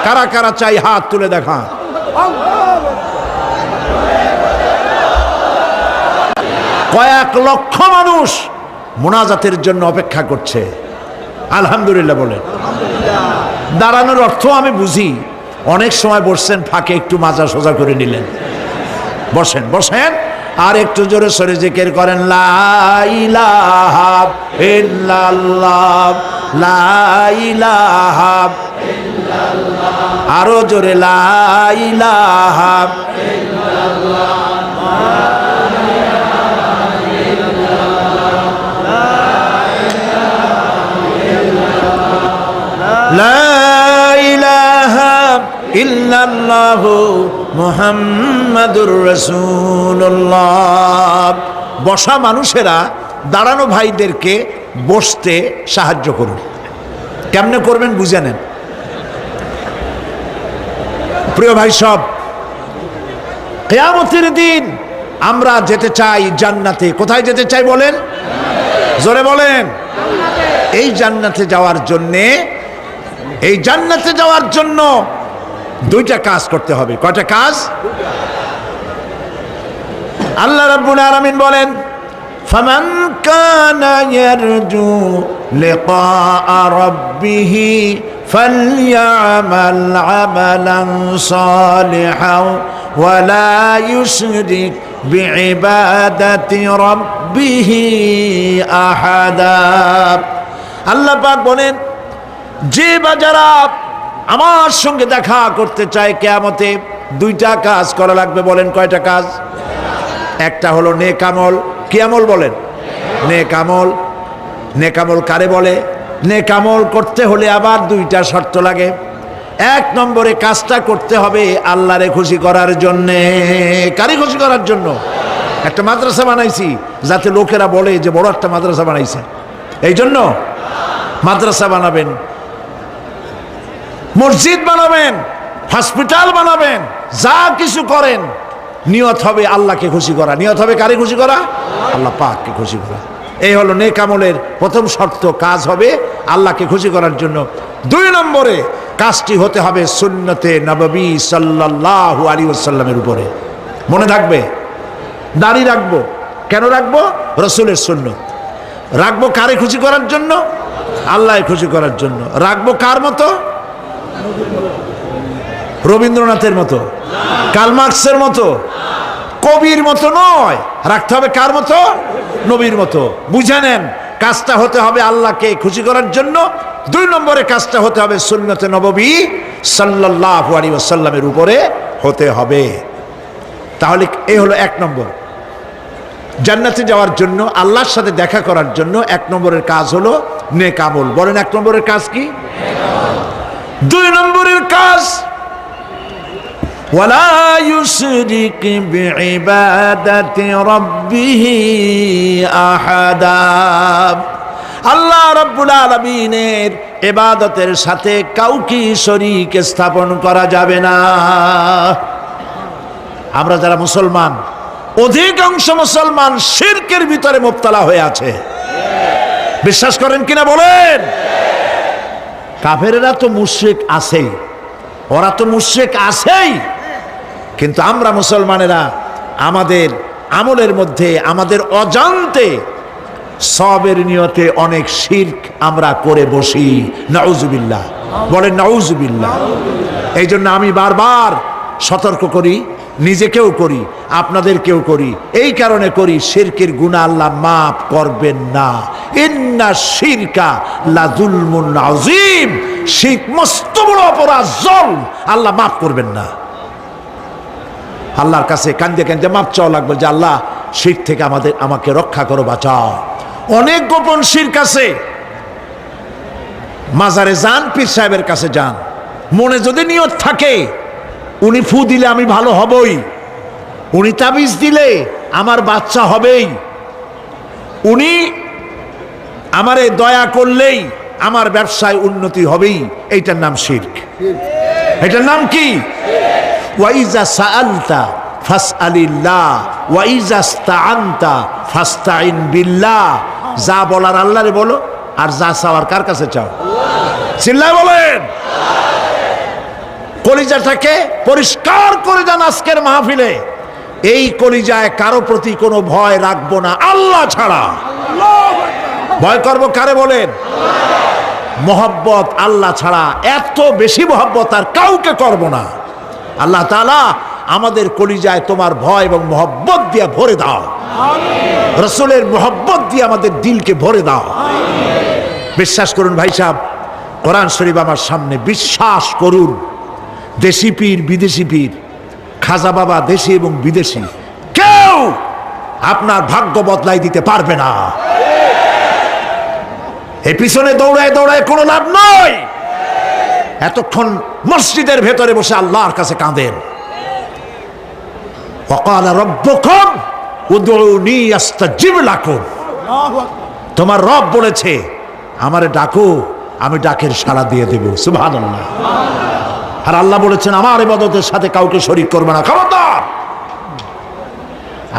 কারা কারা চাই হাত তুলে দেখা। কয়েক লক্ষ মানুষ মুনাজাতের জন্য অপেক্ষা করছে। আলহামদুলিল্লাহ বলে। দাঁড়ানোর অর্থ আমি বুঝি, অনেক সময় বসছেন ফাঁকে একটু মাজা সোজা করে নিলেন, বসেন বসেন, আর একটু জোরে সরে জিকির করেন, লা ইলাহা ইল্লাল্লাহ, লা ইলাহা ইল্লাল্লাহ, আরো জোরে লা ইলাহা ইল্লাল্লাহ, লা ইলাহা ইল্লাল্লাহু মুহাম্মাদুর রাসূলুল্লাহ। বসা মানুষেরা দাঁড়ানো ভাইদেরকে বসতে সাহায্য করুন। কেমনে করবেন বুঝে নেন। প্রিয় ভাই সব, কিয়ামতের দিন আমরা যেতে চাই জান্নাতে। কোথায় যেতে চাই বলেন? জোরে বলেন। এই জান্নাতে যাওয়ার জন্যে, এই জান্নাতে যাওয়ার জন্য দুইটা কাজ করতে হবে। কয়টা কাজ? আল্লাহ রাব্বুল আলামিন বলেন, ফামান কানা ইয়ারজু লিকাআ রাব্বিহি ফালইআমাল আমালান সালিহান ওয়া লা ইউশরিক বিইবাদাতি রাব্বিহি আহাদা। আল্লাহ পাক বলেন, যে বা যারা আমার সঙ্গে দেখা করতে চায় কিয়ামতে, দুইটা কাজ করা লাগবে। বলেন কয়টা কাজ? একটা হলো নেক আমল। কি আমল বলেন? নেক আমল। নেক আমল কারে বলে? নেক আমল করতে হলে আবার দুইটা শর্ত লাগে। এক নম্বরে কাজটা করতে হবে আল্লাহরে খুশি করার জন্যে। কারে খুশি করার জন্য? একটা মাদ্রাসা বানাইছি যাতে লোকেরা বলে যে বড় একটা মাদ্রাসা বানাইছে, এই জন্য মাদ্রাসা বানাবেন, মসজিদ বানাবেন, হসপিটাল বানাবেন, যা কিছু করেন নিয়ত হবে আল্লাহকে খুশি করা। নিয়ত হবে কারে খুশি করা? আল্লাহ পাককে খুশি করা। এই হলো নেক আমলের প্রথম শর্ত, কাজ হবে আল্লাহকে খুশি করার জন্য। 2 নম্বরে কাজটি হতে হবে সুন্নতে নববী সাল্লাল্লাহু আলাইহি ওয়াসাল্লামের উপরে। মনে থাকবে, দাড়ি রাখবো কেন রাখবো? রসুলের সুন্নত। রাখবো কারে খুশি করার জন্য? আল্লাহ খুশি করার জন্য। রাখবো কার মতো? রবীন্দ্রনাথের মতো, কার্ল মার্কসের মতো, কবির মতো নয়। রাখতে হবে কার মতো? নবীর মতো। বুঝে নেন, কাজটা হতে হবে আল্লাহকে খুশি করার জন্য। 2 নম্বরে কাজটা হতে হবে সুন্নতে নববী সাল্লাল্লাহু আলাইহি ওয়াসাল্লামের উপরে হতে হবে। তাহলে এই হলো 1 নম্বর। জান্নাতে যাওয়ার জন্য, আল্লাহর সাথে দেখা করার জন্য 1 নম্বরের কাজ হলো নেক আমল। বলেন 1 নম্বরের কাজ কি? 2 নম্বরের কাজ ওয়ালা ইউশরিক বিইবাদাতি রাব্বিহি আহাদা। আল্লাহ রাব্বুল আলামিনের ইবাদতের সাথে কাউকে শরীক স্থাপন করা যাবে না। আমরা যারা মুসলমান, অধিকাংশ মুসলমান শিরকের ভিতরে মুবতালা হয়ে আছে। বিশ্বাস করেন কিনা বলেন? কাফেরেরা তো মুশরিক আছেই, ওরা তো মুশরিক আছেই, কিন্তু আমরা মুসলমানেরা আমাদের আমলের মধ্যে আমাদের অজান্তে সবের নিয়তে অনেক শিরক আমরা করে বসি। নাউজুবিল্লাহ, বলেন নাউজুবিল্লাহ। এই জন্য আমি বারবার সতর্ক করি, নিজেকেও করি, আপনাদেরকেও করি। এই কারণে করি, শিরকের গুনাহ আল্লাহ মাফ করবেন না। ইন্না শিরকা লাযুলমুন আযীম। শিরক মস্ত বড় অপরাধ, জুলম, আল্লাহ মাফ করবেন না। আল্লাহর কাছে কান্দে কান্দে মাপ চাওয়া লাগবে যে আল্লাহ শিরক থেকে আমাকে রক্ষা করো, বাঁচাও। অনেক গোপন শিরক আছে। মাজারে যান, পীর সাহেবের কাছে যান, মনে যদি নিয়ত থাকে উনি ফু দিলে আমি ভালো হবই, উনি তাবিজ দিলে আমার বাচ্চা হবেই, উনি আমারে দয়া করলেই আমার ব্যবসায় উন্নতি হবেই, এইটার নাম শিরক। এটার নাম কি? ওয়াইজা সাআলতা ফাসআলিল্লাহ ওয়াইজা ইসতাআনতা ফাসতাইন বিল্লাহ। যা বলার আল্লাহরে বলো, আর যা চাওয়ার কার কাছে চাও? চিল্লায় বলেন। কলিজাটাকে পরিষ্কার করে যান আজকের মাহফিলে। এই কলিজায় কারো প্রতি কোনো ভয় রাখবো না আল্লাহ ছাড়া। ভয় করবো কারে বলেন? মহব্বত আল্লাহ ছাড়া, এত বেশি মহব্বত আর কাউকে করব না। আল্লাহ তাআলা আমাদের কলিজায় তোমার ভয় এবং মহব্বত দিয়ে ভরে দাও। রসুলের মহব্বত দিয়ে আমাদের দিলকে ভরে দাও। বিশ্বাস করুন ভাই সাহেব, কোরআন শরীফ আমার সামনে, বিশ্বাস করুন, দেশি পীর বিদেশি পীর, খাজা বাবা দেশি এবং বিদেশি, কেউ আপনার ভাগ্য বদলাই দিতে পারবে না। এই পিছনে দৌড়ায় দৌড়ায় কোনো লাভ নয়। এতক্ষণ মসজিদের ভেতরে বসে আল্লাহর কাছে কাঁদেন। ওয়াকালা রাব্বুকুম উদউনি আস্তাজিব লাকুম। তোমার রব বলেছে আমারে ডাকো, আমি ডাকের সাড়া দিয়ে দেব। সুবহানাল্লাহ। আর আল্লাহ বলেছেন আমার ইবাদতের সাথে কাউকে শরীক করবে না। খবরদার।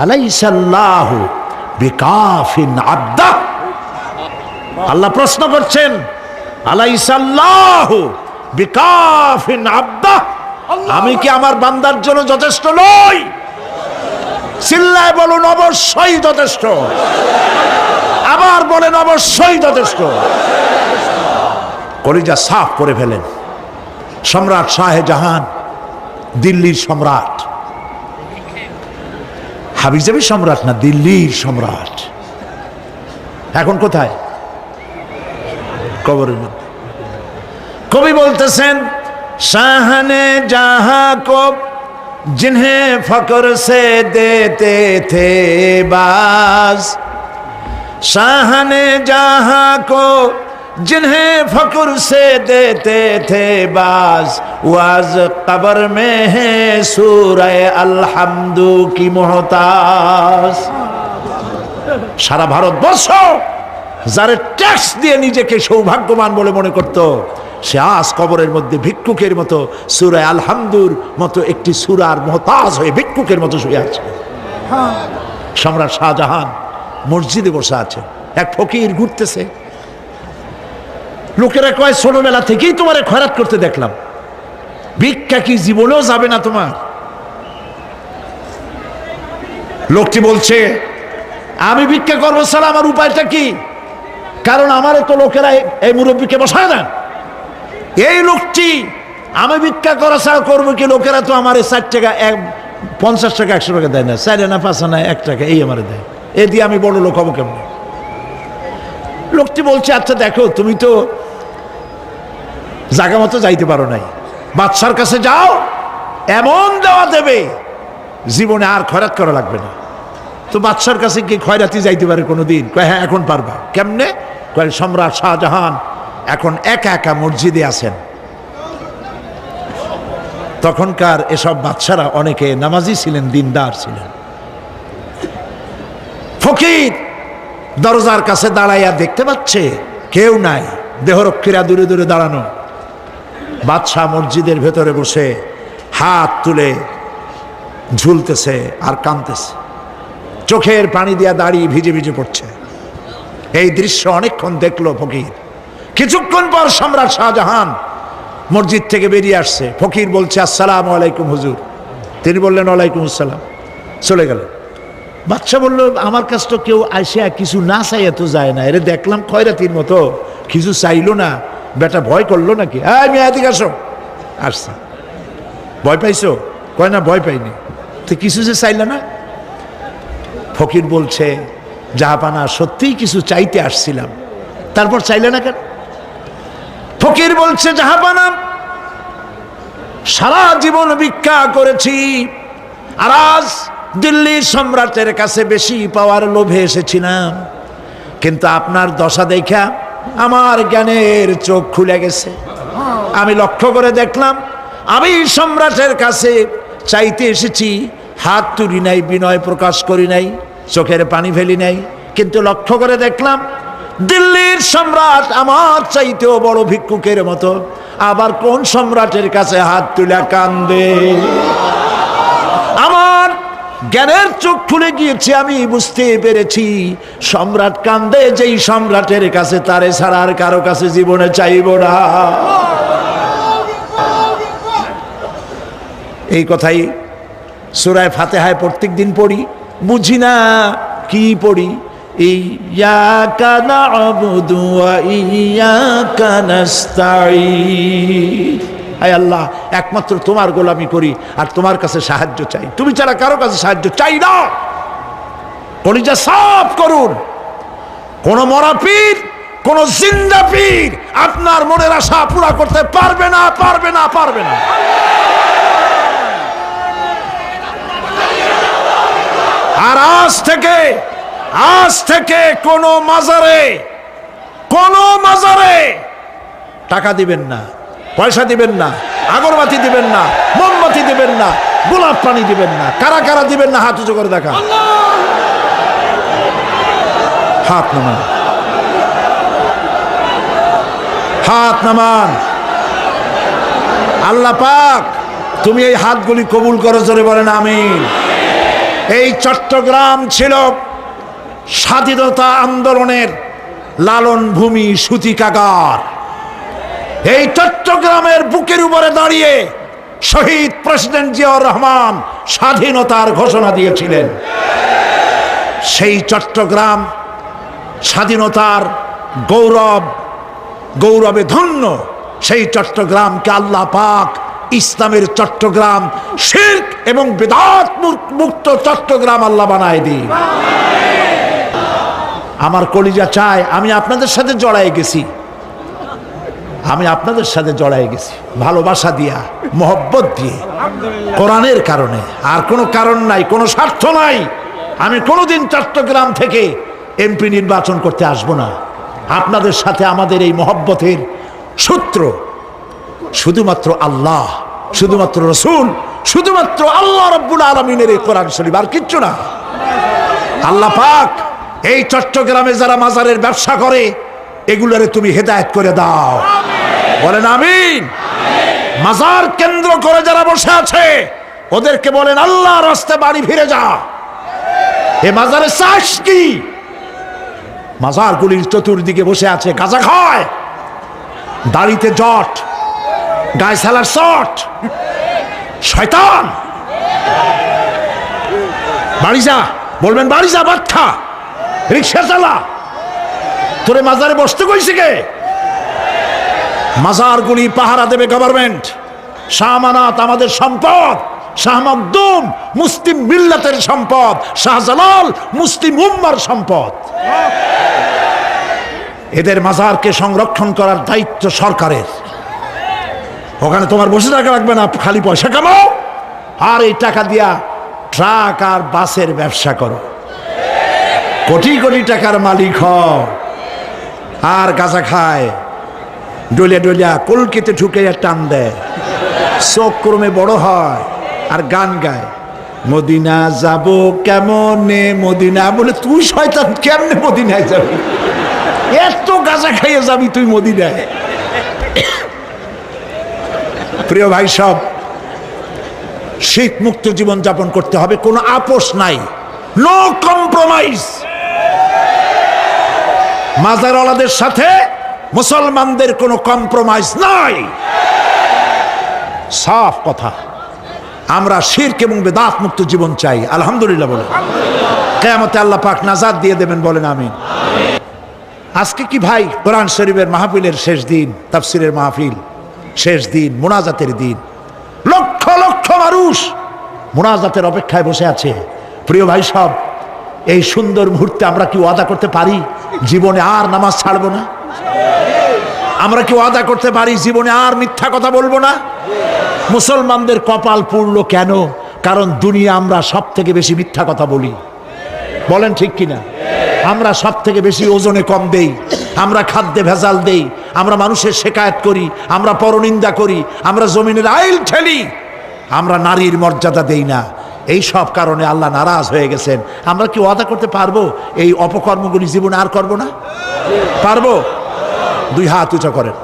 আলাইসাল্লাহু বিকাফিন আবদা। আল্লাহ প্রশ্ন করছেন, আলাইসাল্লাহু বিকাফিন আবদা, আমি কি আমার বান্দার জন্য যথেষ্ট নই? চিল্লায় বলুন অবশ্যই যথেষ্ট। আবার বলেন অবশ্যই যথেষ্ট। কলিজা সাফ করে ফেলেন। সম্রাট শাহজাহান, দিল্লির সম্রাট, হাবিজাবি সম্রাট না, দিল্লির সম্রাট। এখন কোথায়? কবরের মধ্যে। কবি বলতেছেন, শাহনে জাহাं को जिन्हें फक्र से देते थे बाज, शाहने जहां को जिन्हें फक्र से देते थे बाज, वाज कब्र में है सूरह अलहम्दु की मोहताज। সারা ভারতবর্ষ যারা ট্যাক্স দিয়ে নিজেকে সৌভাগ্যবান বলে মনে করত, সে আজ কবরের মধ্যে ভিক্ষুকের মতো সূরা আলহামদুর মতো একটি সূরার মুহতাজ হয়ে ভিক্ষুকের মতো শুয়ে আছে। সম্রাট শাহজাহান মসজিদে বসে আছে। এক ফকির ঘুরতেছে। লোকেরা কয় ছোটবেলা থেকেই তোমারে খয়রাত করতে দেখলাম, ভিক্ষা কি জীবনেও যাবে না তোমার? লোকটি বলছে আমি ভিক্ষা করবো ছাড়া আমার উপায়টা কি? কারণ আমারও তো লোকেরা এই মুরব্বীকে বসায় না। এই লোকটি আমি ভিক্ষা করা ছাড়া করবো কি? লোকেরা তো আমার 60 টাকা 50 টাকা 100 টাকা দেয় না, 4 আনা 5 আনা 1 টাকা এই আমার দেয়, এ দিয়ে আমি বড় লোক হবো কেমন? লোকটি বলছে আচ্ছা দেখো, তুমি তো জায়গা মতো যাইতে পারো নাই, বাদশার কাছে যাও, এমন দেওয়া দেবে জীবনে আর খয়রাত করা লাগবে না। তো বাদশার কাছে কি খয়রাতি যাইতে পারে কোনোদিন? কয় হ্যাঁ এখন পারবা। কেমনে? কয় সম্রাট শাহজাহান এখন একা একা মসজিদে আছেন। তখনকার এসব বাদশারা অনেকে নামাজি ছিলেন, দিনদার ছিলেন। ফকির দরজার কাছে দাঁড়াইয়া দেখতে পাচ্ছে কেউ নাই, দেহরক্ষীরা দূরে দূরে দাঁড়ানো। বাদশাহ মসজিদের ভেতরে বসে হাত তুলে ঝুলতেছে আর কাঁদতেছে, চোখের পানি দিয়া দাঁড়িয়ে ভিজে ভিজে পড়ছে। এই দৃশ্য অনেকক্ষণ দেখলো ফকির। কিছুক্ষণ পর সম্রাট শাহজাহান মসজিদ থেকে বেরিয়ে আসছে। ফকির বলছে আসসালামু আলাইকুম হুজুর। তিনি বললেন ওয়ালাইকুম আসসালাম, চলে গেল। বাদশা বলল আমার কাছে তো কেউ আইসা কিছু না চাইয়া তো যায় না, এরে দেখলাম খয়রাতির মতো কিছু চাইলো না, বেটা ভয় করলো নাকি? আমি এদিকে আসো। আসছে। ভয় পাইছো? কয় না ভয় পাইনি। তো কিছু যে চাইলে না? ফকির বলছে জাহাপানা সত্যিই কিছু চাইতে আসছিলাম। তারপর চাইলে না কেন? ফকির বলছে জাহাপানা সারা জীবন ভিক্ষা করেছি, আর আজ দিল্লির সম্রাটের কাছে বেশি পাওয়ার লোভে এসেছিলাম, কিন্তু আপনার দশা দেখা আমার জ্ঞানের চোখ খুলে গেছে। আমি লক্ষ্য করে দেখলাম আমি সম্রাটের কাছে চাইতে এসেছি, হাত তুলি নাই, বিনয় প্রকাশ করি নাই, চোখের পানি ফেলি নাই, কিন্তু লক্ষ্য করে দেখলাম দিল্লির সম্রাট আমার চাইতেও বড় ভিক্ষুকের মতো। আবার কোন সম্রাটের কাছে হাত তুলে কান্দে? আমার জ্ঞানের চোখ খুলে গিয়েছে, আমি বুঝতে পেরেছি সম্রাট কান্দে যেই সম্রাটের কাছে, তারে ছাড়া আর কারো কাছে জীবনে চাইব না। এই কথাই সূরা ফাতিহায় প্রত্যেক দিন পড়ি, বুঝি না কি পড়ি। ইয়াকা না'বুদু ওয়া ইয়াকা নাস্তাঈন। হায় আল্লাহ, একমাত্র তোমার গোলামি করি আর তোমার কাছে সাহায্য চাই, তুমি ছাড়া কারো কাছে সাহায্য চাই না। কলিজা সাফ করুন। কোন মরা পীর, কোন জিন্দা পীর আপনার মনের আশা পুরা করতে পারবে না, পারবে না, পারবে না। আর আজ থেকে কোন মাজারে টাকা দিবেন না, পয়সা দিবেন না, আগরবাতি দিবেন না, মোমবাতি দিবেন না, গোলাপ পানি দিবেন না। কারা কারা দিবেন না হাত উঁচু করে দেখা। হাত নামান, হাত নামান। আল্লাহ পাক তুমি এই হাতগুলি কবুল করো, জোরে বলেন আমিন। এই চট্টগ্রাম ছিল স্বাধীনতা আন্দোলনের লালন ভূমি, সূতিকাগার। এই চট্টগ্রামের বুকের উপরে দাঁড়িয়ে শহীদ প্রেসিডেন্ট জিয়াউর রহমান স্বাধীনতার ঘোষণা দিয়েছিলেন। সেই চট্টগ্রাম স্বাধীনতার গৌরবে ধন্য সেই চট্টগ্রামকে আল্লাহ পাক ইসলামের চট্টগ্রাম, শিরক এবং বিদআত মুক্ত চট্টগ্রাম আল্লাহ বানায় দিন। আমার কলিজা চায় আমি আপনাদের সাথে জড়ায় গেছি, ভালোবাসা দিয়া, মহব্বত দিয়ে, কোরআনের কারণে। আর কোনো কারণ নাই, কোনো স্বার্থ নাই। আমি কোনোদিন চট্টগ্রাম থেকে এমপি নির্বাচন করতে আসব না। আপনাদের সাথে আমাদের এই মহব্বতের সূত্র শুধুমাত্র আল্লাহ, শুধুমাত্র রসুল, শুধুমাত্র আল্লাহ রাব্বুল আলামিনের এই কোরআন শরীফ, আর কিচ্ছু না। আল্লাহ পাক এই চট্টগ্রামে যারা মাজারের ব্যবসা করে এগুলোরে তুমি হেদায়েত করে দাও, বলেন আমিন। মাজার কেন্দ্র করে যারা বসে আছে ওদেরকে বলেন আল্লাহর রাস্তায় বাড়ি ফিরে যা। এ মাজারে চাস কি? মাজারগুলির চতুর্দিকে বসে আছে, গাঁজা খায়, দাড়িতে জট, গায়ে সালার শট, শয়তান। বাড়ি যা, বলবেন বাড়ি যা বাচ্চা, রিক্সা চালা, তোরে মাজারে বসতে কইছে কে? মাজারগুলি পাহারা দেবে গভর্নমেন্ট। শাহ আমানত আমাদের সম্পদ, শাহ মখদুম মুসলিম মিল্লাতের সম্পদ, শাহজালাল মুসলিম উম্মার সম্পদ। এদের মাজারকে সংরক্ষণ করার দায়িত্ব সরকারের। ওখানে তোমার বসে থাকা লাগবে না, খালি পয়সা কামাও আর এই টাকা দিয়া ট্রাক আর বাসের ব্যবসা করো, কোটি কোটি টাকার মালিক হও। আর গাঁজা খায়, ডলিয়া ডলিয়া কলকিতে ঢুকে টান দেয়, চোখ ক্রমে বড় হয় আর গান গায়, মদিনা যাব কেমনে মদিনা। বলে তুই শয়তান, কেমনে মদিনায় যাবি? এত গাঁজা খাইয়ে যাবি তুই মদিনায়? প্রিয় ভাই সব, শীত মুক্ত জীবন যাপন করতে হবে, কোনো আপোষ নাই, নো কম্প্রোমাইজ। মাজারওয়ালাদের সাথে মুসলমানদের কোনো কম্প্রোমাইজ নাই, সাফ কথা। আমরা শিরক এবং বেদাত মুক্ত জীবন চাই, আলহামদুলিল্লাহ বলে। কিয়ামতে আল্লাহ পাক নাজাত দিয়ে দেবেন, বলেন আমিন। আজকে কি ভাই কোরআন শরীফের মাহফিলের শেষ দিন, তাফসিরের মাহফিল শেষ দিন, মুনাজাতের দিন, লক্ষ লক্ষ মানুষ মুনাজাতের অপেক্ষায় বসে আছে। প্রিয় ভাই সব, এই সুন্দর মুহূর্তে আমরা কি ওয়াদা করতে পারি জীবনে আর নামাজ ছাড়বো না? আমরা কি ওয়াদা করতে পারি জীবনে আর মিথ্যা কথা বলবো না? মুসলমানদের কপাল পুড়লো কেন? কারণ দুনিয়া আমরা সব থেকে বেশি মিথ্যা কথা বলি, বলেন ঠিক কিনা? আমরা সব থেকে বেশি ওজনে কম দেই, আমরা খাদ্যে ভেজাল দেই, আমরা মানুষের শেকায়েত করি, আমরা পরনিন্দা করি, আমরা জমিনের আইল ঠেলি, আমরা নারীর মর্যাদা দেই না। এই সব কারণে আল্লাহ নারাজ হয়ে গেছেন। আমরা কি ওয়াদা করতে পারবো এই অপকর্মগুলি জীবনে আর করব না? পারবো? দুই হাত উঁচা করেন,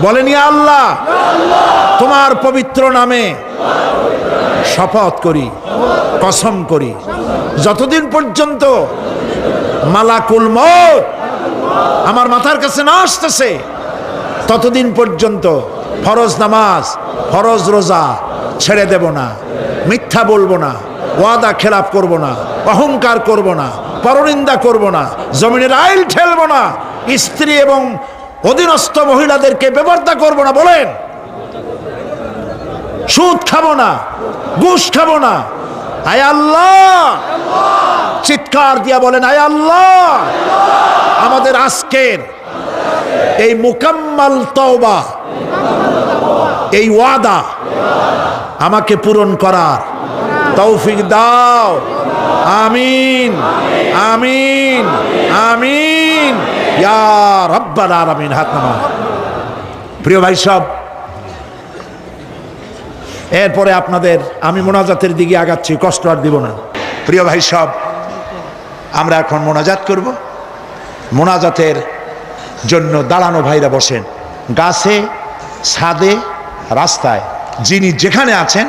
বলেন ইয়া আল্লাহ, তোমার পবিত্র নামে শপথ করি, কসম করি, যতদিন পর্যন্ত মালাকুল মউত আমার মাথার কাছে না আসতেছে ততদিন পর্যন্ত ফরজ নামাজ, ফরজ রোজা ছেড়ে দেব না, মিথ্যা বলবো না, ওয়াদা খেলাপ করব না, অহংকার করব না, পরনিন্দা করব না, জমিনের আইল ঠেলবো না, স্ত্রী এবং অধীনস্থ মহিলাদেরকে বেপরদা করব না, বলেন, সুদ খাবো না, ঘুষ খাবো না। আয় আল্লাহ, চিৎকার দিয়া বলেন, আয় আল্লাহ, আমাদের আজকের এই মুকাম্মাল তওবা, এই ওয়াদা আমাকে পূরণ করার তৌফিক দাও। আমিন আমিন আমিন ইয়া রাব্বাল আলামিন। হাত নামান। প্রিয় ভাই সব, এরপরে আপনাদের আমি মোনাজাতের দিকে আগাচ্ছি, কষ্ট আর দিব না। প্রিয় ভাই সব, আমরা এখন মোনাজাত করব। মোনাজাতের জন্য দাঁড়ানো ভাইরা বসেন, গাছে, ছাদে, রাস্তায়, যিনি যেখানে আছেন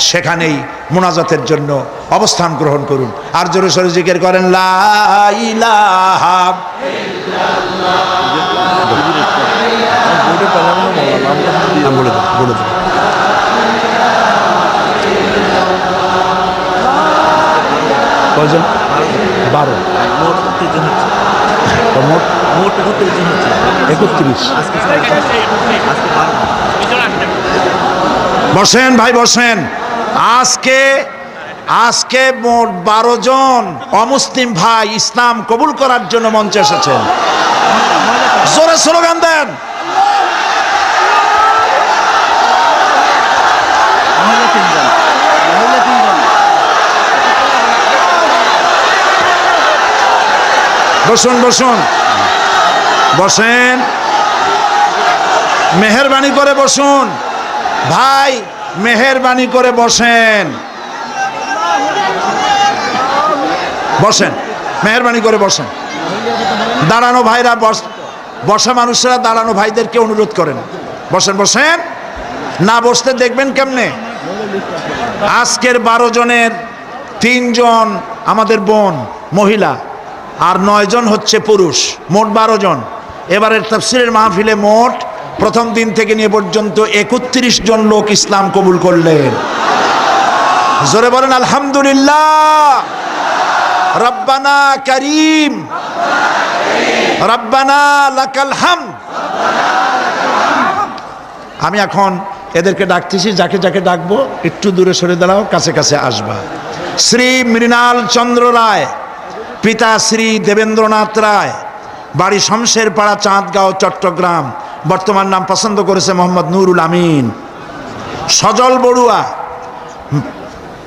সেখানেই মোনাজাতের জন্য অবস্থান গ্রহণ করুন। আর জোরে সোরে জিকির করেন, লা ইলাহা ইল্লাল্লাহ। কয়জন? 12। মোট 31। বসেন ভাই বসেন। আজকে মোট 12 জন অমুসলিম ভাই ইসলাম কবুল করার জন্য মঞ্চে এসেছেন। জোরে স্লোগান দেন। বসুন বসুন বসেন, মেহেরবানি করে বসুন ভাই, মেহেরবানি করে বসেন, বসেন, মেহেরবানি করে বসেন। দাঁড়ানো ভাইরা বসা মানুষরা দাঁড়ানো ভাইদেরকে অনুরোধ করেন, বসেন বসেন। না বসতে দেখবেন কেমনে? আজকের 12 জনের 3 জন আমাদের বোন মহিলা, আর 9 জন হচ্ছে পুরুষ, মোট 12 জন। এবারের তাফসীরের মাহফিলে মোট প্রথম দিন থেকে নিয়ে পর্যন্ত 31 জন লোক ইসলাম কবুল করলেন। জোরে বলেন আলহামদুলিল্লাহ। রব্বানা করিম, রব্বানা লাকাল হামদ। আমি এখন এদেরকে ডাকতেছি, যাকে যাকে ডাকবো একটু দূরে সরে দাঁড়াও, কাছে কাছে আসবা। শ্রী মৃণাল চন্দ্র রায়, পিতা শ্রী দেবেন্দ্রনাথ রায়, বাড়ি শমশের পাড়া, চাঁদগাঁও, চট্টগ্রাম। বর্তমান নাম পছন্দ করেছে মোহাম্মদ নুরুল আমিন। সজল বড়ুয়া,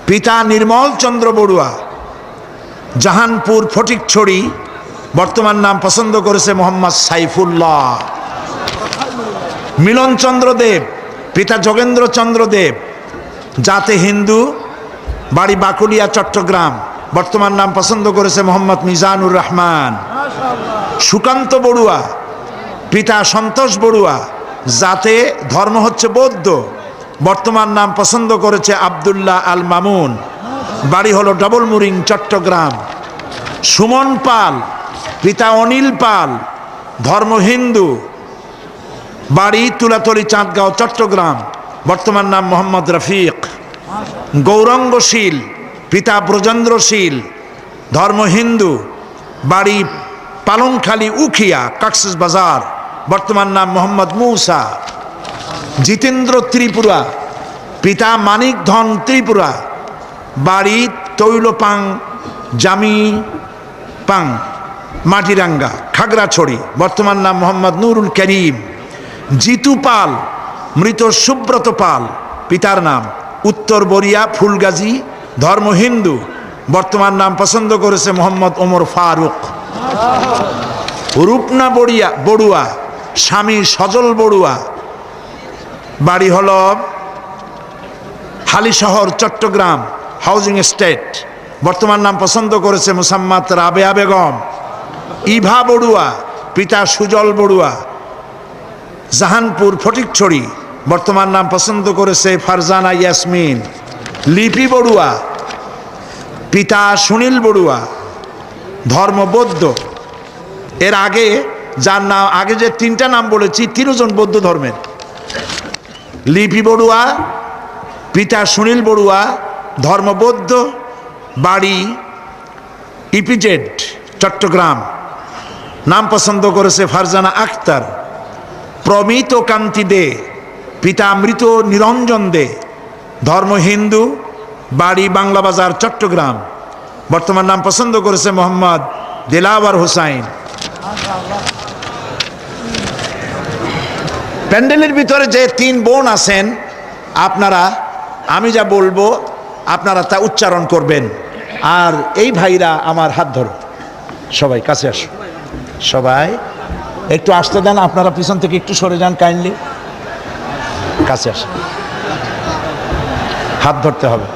পিতা নির্মল চন্দ্র বড়ুয়া, জাহানপুর ফটিকছড়ি। বর্তমান নাম পছন্দ করেছে মোহাম্মদ সাইফুল্লাহ। মিলন চন্দ্র দেব, পিতা যোগেন্দ্র চন্দ্র দেব, জাতে হিন্দু, বাড়ি বাকুলিয়া, চট্টগ্রাম। বর্তমান নাম পছন্দ করেছে মোহাম্মদ মিজানুর রহমান। সুকান্ত বড়ুয়া, পিতা সন্তোষ বড়ুয়া, জাতে ধর্ম হচ্ছে বৌদ্ধ। বর্তমান নাম পছন্দ করেছে আব্দুল্লাহ আল মামুন, বাড়ি হলো ডবল মুরিং, চট্টগ্রাম। সুমন পাল, পিতা অনিল পাল, ধর্ম হিন্দু, বাড়ি তুলাতলি, চাঁদগাঁও, চট্টগ্রাম। বর্তমান নাম মোহাম্মদ রফিক। গৌরঙ্গশীল, পিতা ব্রজেন্দ্রশীল, ধর্ম হিন্দু, বাড়ি পালংখালী, উখিয়া, কক্সেস বাজার। বর্তমান নাম মোহাম্মদ মুসা। জিতেন্দ্র ত্রিপুরা, পিতা মানিক ধন ত্রিপুরা, বাড়ি তৈলপাং, জামি পাং, মাটিরাঙ্গা, খাগড়াছড়ি। বর্তমান নাম মোহাম্মদ নুরুল করিম। জিতু পাল, মৃত সুব্রত পাল, পিতার নাম উত্তর বরিয়া, ফুলগাজী, ধর্ম হিন্দু। বর্তমান নাম পছন্দ করেছে মোহাম্মদ ওমর ফারুক। রূপনা বড়ুয়া, স্বামী সজল বড়ুয়া, বাড়ি হল হালিশহর, চট্টগ্রাম, হাউজিং এস্টেট। বর্তমান নাম পছন্দ করেছে মুসাম্মাত রাবেয়া বেগম। ইভা বড়ুয়া, পিতা সুজল বড়ুয়া, জাহানপুর ফটিকছড়ি। বর্তমান নাম পছন্দ করেছে ফারজানা ইয়াসমিন। লিপি বড়ুয়া, পিতা সুনীল বড়ুয়া, ধর্ম বৌদ্ধ। এর আগে যার নাম, আগে যে 3টা নাম বলেছি 3 জন বৌদ্ধ ধর্মের। লিপি বড়ুয়া, পিতা সুনীল বড়ুয়া, ধর্ম বৌদ্ধ, বাড়ি ইপিজেড, চট্টগ্রাম। নাম পছন্দ করেছে ফারজানা আক্তার। প্রমিত কান্তি দে, পিতা মৃত নিরঞ্জন দে, ধর্ম হিন্দু, বাড়ি বাংলা বাজার, চট্টগ্রাম। বর্তমান নাম পছন্দ করেছে মোহাম্মদ দিলাওয়ার হোসাইন। প্যান্ডেলের ভিতরে যে 3 বোন আছেন, আপনারা আমি যা বলবো আপনারা তা উচ্চারণ করবেন। আর এই ভাইরা আমার হাত ধরো, সবাই কাছে আসো, সবাই একটু আসতে দেন। আপনারা পিছন থেকে একটু সরে যান, কাইন্ডলি কাছে আসেন। হাত ধরতে হবে,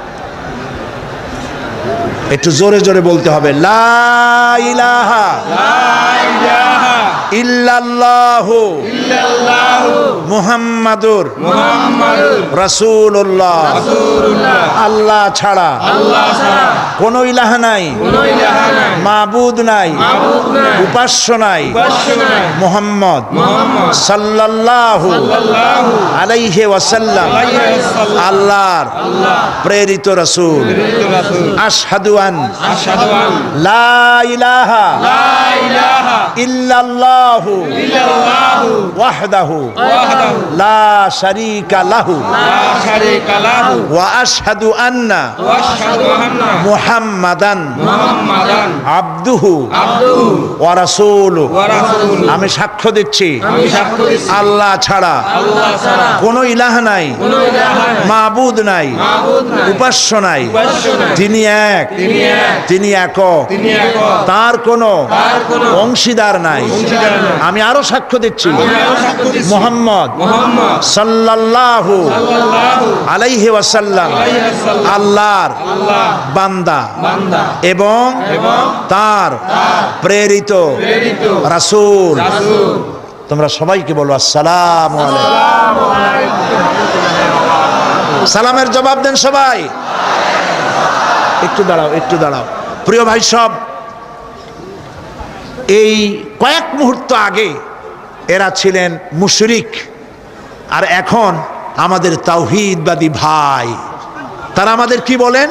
একটু জোরে জোরে বলতে হবে। লা ইলাহা ইল্লাল্লাহু মুহাম্মাদুর রাসূলুল্লাহ। আল্লাহ ছাড়া কোনো ইলাহা নাই, মাবুদ নাই, উপাস্য নাই। মুহাম্মদ সাল্লাল্লাহু আলাইহি ওয়াসাল্লাম আল্লাহর প্রেরিত রাসূল। আশহাদু আন লা ইলাহা ইল্লাল্লাহু ওয়াহদাহু লা শারীকা লাহু ওয়া আশহাদু আন্না মুহাম্মাদান আবদুহু ওয়া রাসূলুহু। আমি সাক্ষ্য দিচ্ছি আল্লাহ ছাড়া কোনো ইলাহা নাই, মাবুদ নাই, উপাস্য নাই। তিনি এক, তিনি একক, তার কোনো অংশীদার নাই। আমি আরো সাক্ষ্য দিচ্ছি মুহাম্মদ সাল্লাল্লাহু আলাইহি ওয়াসাল্লাম আল্লাহর বান্দা এবং তার প্রেরিত রাসূল। তোমরা সবাইকে বলো আসসালামু আলাইকুম। সালামের জবাব দেন সবাই। একটু দাঁড়াও, একটু দাঁড়াও। প্রিয় ভাই সব, এই কয়েক মুহূর্ত আগে এরা ছিলেন মুশরিক, আর এখন আমাদের তাওহীদবাদী ভাই। তারা আমাদের কি বলেন,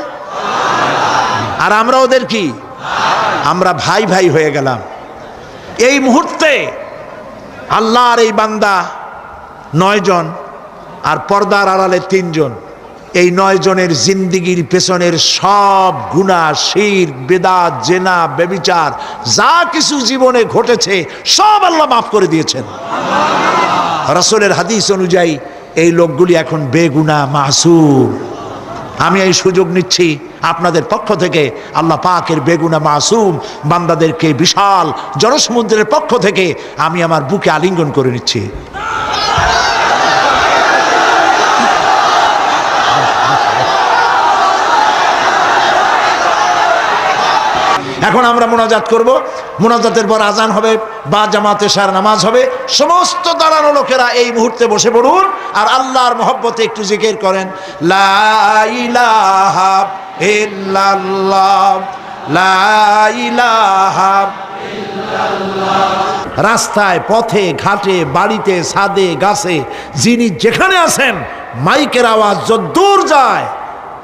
আর আমরা ওদের কি, আমরা ভাই ভাই হয়ে গেলাম। এই মুহূর্তে আল্লাহর এই বান্দা 9 জন আর পর্দার আড়ালে 3 জন, এই 9 জনের জিন্দিগির পেছনের সব গুনাহ, শিরক, বিদআত, জিনা, ব্যভিচার যা কিছু জীবনে ঘটেছে সব আল্লাহ মাফ করে দিয়েছেন। রাসূলের হাদিস অনুযায়ী এই লোকগুলি এখন বেগুনাহ, মাসুম। আমি এই সুযোগ নিচ্ছি আপনাদের পক্ষ থেকে আল্লাহ পাকের বেগুনাহ মাসুম বান্দাদেরকে বিশাল জনসমুদ্রের পক্ষ থেকে আমি আমার বুকে আলিঙ্গন করে নিচ্ছি। এখন আমরা মোনাজাত করব। মোনাজাতের পর আজান হবে বা জামাতে সার নামাজ হবে। সমস্ত দাঁড়ানো লোকেরা এই মুহূর্তে বসে পড়ুন আর আল্লাহর মহব্বতে একটু জিকির করেন, লা ইলাহা ইল্লাল্লাহ, লা ইলাহা ইল্লাল্লাহ। রাস্তায়, পথে, ঘাটে, বাড়িতে, ছাদে, গাছে, যিনি যেখানে আছেন, মাইকের আওয়াজ যদ্দূর যায়,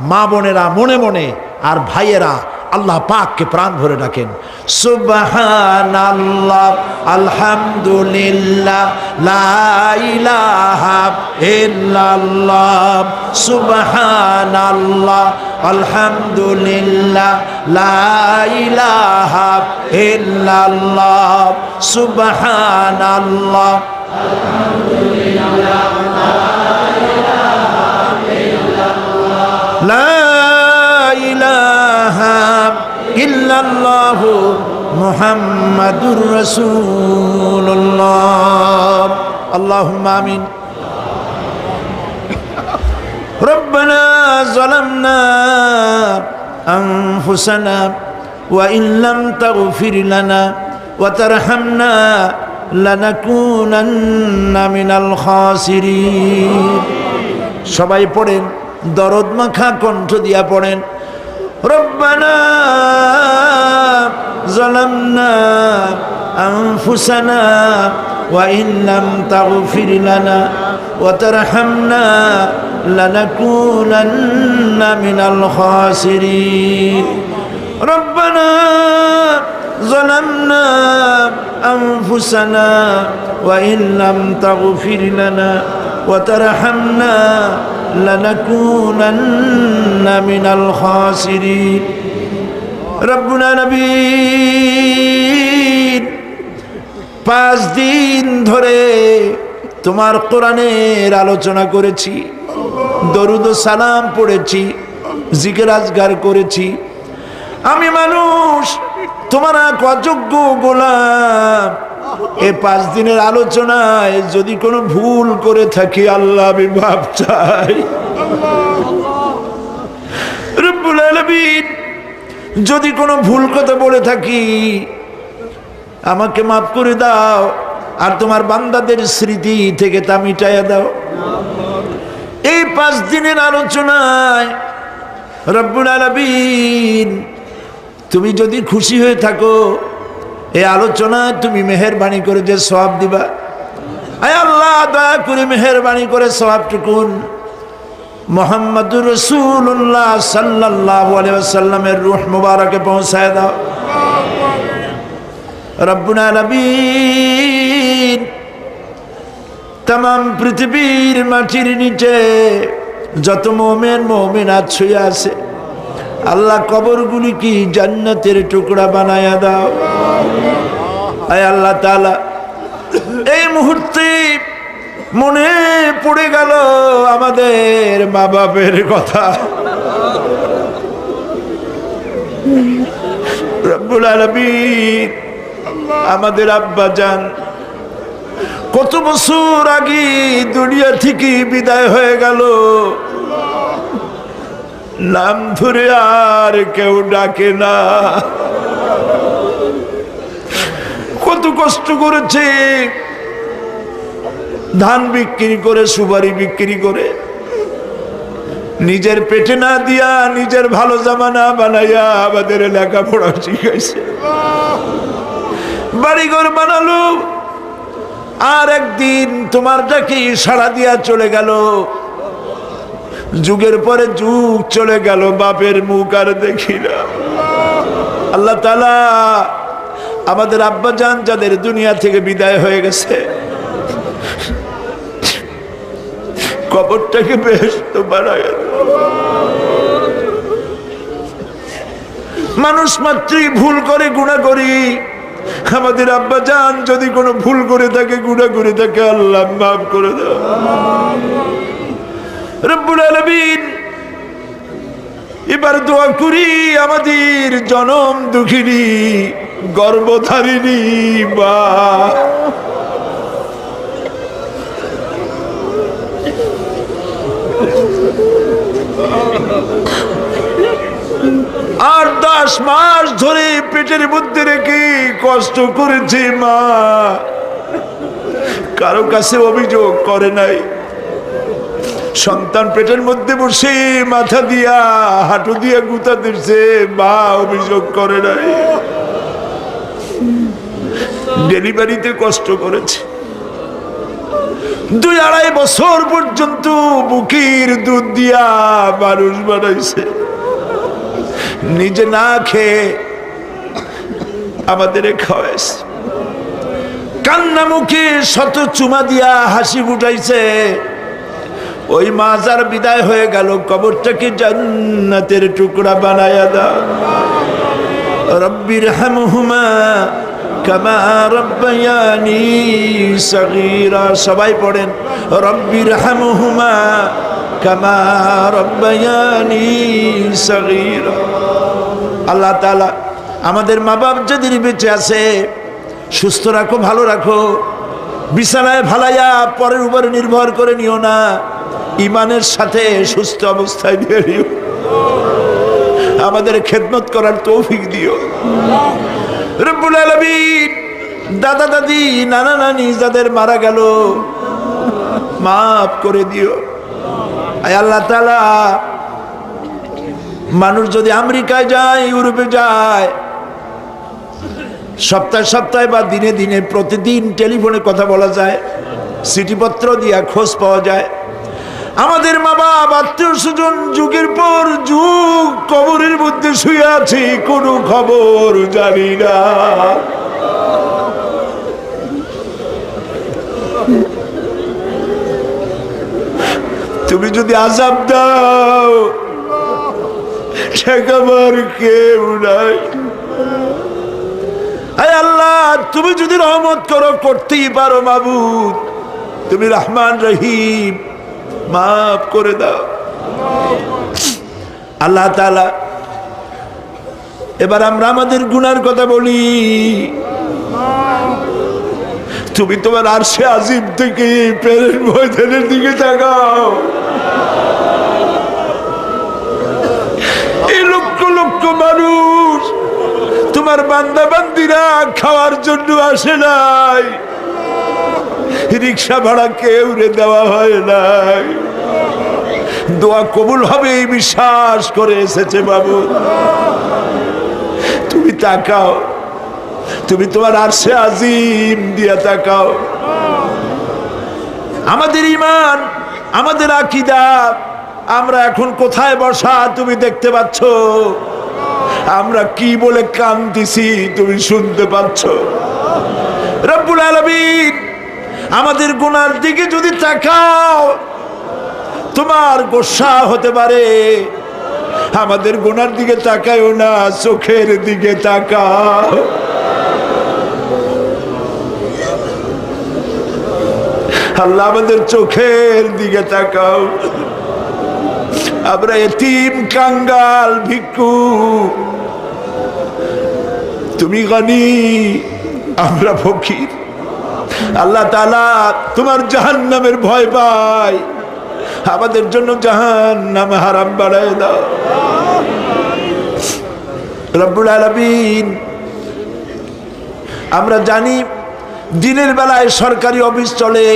মা বোনেরা মনে মনে আর ভাইয়েরা আল্লাহ পাককে প্রাণ ভরে ডাকেন, সুবহানাল্লাহ, আলহামদুলিল্লাহ, লা ইলাহা ইল্লাল্লাহ, সুবহানাল্লাহ, আলহামদুলিল্লাহ, লা ইলাহা ইল্লাল্লাহ, সুবহানাল্লাহ, আলহামদুলিল্লাহ, লা ইলাহা ইল্লাল্লাহু মুহাম্মাদুর রাসূলুল্লাহ। আল্লাহুম্মা আমিন। রব্বানা যালামনা আনফুসানা ওয়া ইন লাম তাগফির লানা ওয়া তারহামনা লানাকুনান্না মিনাল খাসিরিন। সবাই পড়েন, দরদ মাখা কণ্ঠ দিয়া পড়েন, রব্বানা যালামনা আনফুসানা ওয়া ইন লাম তাগফির লানা ওয়া তারহামনা লানাকুনান্না মিনাল খাসিরিন। রব্বানা যালামনা আনফুসানা ওয়া ইন লাম তাগফির লানা ওয়া তারহামনা লানাকুনান্না মিনাল খাসিরিন। রব্বুল আলামিন, 5 দিন ধরে তোমার কোরআনের আলোচনা করেছি, দরুদ ও সালাম পড়েছি, জিকির আজগার করেছি। আমি মানুষ, তোমার এক অযোগ্য গোলাম। এই 5 দিনের আলোচনায় যদি কোনো ভুল করে থাকি আল্লাহ আমি মাফ চাই। রব্বুল আলামিন, যদি কোনো ভুল কথা বলে থাকি আমাকে মাফ করে দাও, আর তোমার বান্দাদের স্মৃতি থেকে তা মিটাইয়া দাও। এই 5 দিনের আলোচনায় রব্বুল আলামিন, তুমি যদি খুশি হয়ে থাকো, এই আলোচনায় তুমি মেহেরবানি করে যে সওয়াব দিবা, আয় আল্লাহ দয়া করে মেহেরবানি করে সওয়াবটুকুন মুহাম্মাদুর রাসূলুল্লাহ সাল্লাল্লাহু আলাইহি ওয়াসাল্লামের রূহ মুবারকে পৌঁছায় দাও। রব্বুল আলামিন, तमाम পৃথিবীর মাটির নিচে যত মুমিন মুমিনাত শুয়ে আছে আল্লাহ কবরগুলি কি জান্নাতের টুকরা বানায়া দাও। আয় আল্লাহ তাআলা, এই মুহূর্তে মনে পড়ে গেল আমাদের মা বাপের কথা। রব্বুল আলামিন, আমাদের আব্বা জান কত বছর আগে দুনিয়া থেকে বিদায় হয়ে গেল, নাম ধরে আর কেউ ডাকে না। কত কষ্ট করেছে, ধান বিক্রি করে, সুপারি বিক্রি করে, নিজের পেটে না দিয়া নিজের ভালো জামা না বানাইয়া আমাদের লেখাপড়া শিখাইছে। বাড়িঘর বানালো, আর একদিন তোমার ডাকে সাড়া দিয়া চলে গেল। যুগের পরে যুগ চলে গেল, বাপের মুখ আর দেখি না। আল্লাহ তাআলা আমাদের আব্বাজান যাদের দুনিয়া থেকে বিদায় হয়ে গেছে, কবরটাকে বেহেশত বানায়। মানুষ মাত্রই ভুল করে, গুনাহ করি। আমাদের আব্বাজান যদি কোনো ভুল করে থাকে, গুনাহ করে থাকে, আল্লাহ মাফ করে দাও। রব্বুল আলামিন, এবার দোয়া করি আমাদের জনম দুঃখিনী গর্ভধারিণী মা, আর 10 মাস ধরে পেটের মধ্যে রেখে কষ্ট করেছে মা, কারো কাছে অভিযোগ করে নাই। সন্তান পেটের মধ্যে বসে মাথা দিয়া হাঁটু দিয়া গুতা দিচ্ছে, মা অভিযোগ করে নাই। ডেলিভারিতে কষ্ট করেছে, 2-2.5 বছর পর্যন্ত বুকের দুধ দিয়া মানুষ বানাইছে। নিজে না খেয়ে আমাদের খাওয়াইছে, কান্না মুখে শত চুমা দিয়া হাসি ফুটাইছে। ওই মা যার বিদায় হয়ে গেল, কবরটাকে জান্নাতের টুকরা বানায়া দাও। রব্বির হামহুমা কামা রব্বায়ানি সগীরা। সবাই পড়েন, রব্বির হামহুমা কামা রব্বায়ানি সগীরা। আল্লাহ তাআলা আমাদের মা বাপ যাদের বেঁচে আছে, সুস্থ রাখো, ভালো রাখো। বিছানায় ভালাইয়া পরের উপরে নির্ভর করে নিও না, ইমানের সাথে সুস্থ অবস্থায় নিয়ে নিও। আমাদের খেদমত করার তৌফিক দিও রব্বুল আলামিন। দাদা দাদি, নানা নানি যাদের মারা গেল, মাফ করে দিও। আয় আল্লাহ তাআলা, মানুষ যদি আমেরিকায় যায়, ইউরোপে যায়, সপ্তাহে সপ্তাহে বা দিনে দিনে প্রতিদিন টেলিফোনে কথা বলা যায়, চিঠিপত্র দিয়া খোঁজ পাওয়া যায়। আমাদের মা বাপ, আত্মীয় স্বজন যুগের পর যুগ কবরের মধ্যে শুয়ে আছে, কোনো খবর জানি না। তুমি যদি আযাব দাও, ঠেকাবার কেউ নাই। আয় আল্লাহ, তুমি যদি রহমত করো, করতেই পারো মাবুদ, তুমি রহমান রহিম, মাফ করে দাও। আল্লাহ তাআলা, এবার আমরা আমাদের গুনার কথা বলি। তুমি তোমার আরশে আজিম থেকে পেরের ময়দানের দিকে তাকাও। এই লক্ষ লক্ষ মানুষ তোমার বান্দা বান্দিরা খাওয়ার জন্য আসে নাই, রিক্সা ভাড়া কেউ রে দেওয়া হয় নাই, দোয়া কবুল হবে এই বিশ্বাস করে এসেছে। বাবু তুমি তাকাও, তুমি তোমার আরশে আজিম দিয়া তাকাও। আমাদের ঈমান, আমাদের আকীদা, আমরা এখন কোথায় বসা তুমি দেখতে পাচ্ছ। আমরা কি বলে কাঁদতেছি তুমি শুনতে পাচ্ছ। রব্বুল আলামিন, আমাদের গুনার দিকে যদি তাকাও, তোমার গোসা হতে পারে। আমাদের গুনার দিকে তাকায়ও না, চোখের দিকে তাকাও। আল্লাহ, আমাদের চোখের দিকে তাকাও। আমরা এতিম, কাঙ্গাল, ভিক্ষু, তুমি গনি, আমরা ফকির। আল্লাহ তাআলা, তোমার জাহান্নামের ভয় পাই, আমাদের জন্য জাহান্নাম হারাম বানায় দাও। রব্বুল আলামিন, আমরা জানি দিনের বেলায় সরকারি অফিস চলে,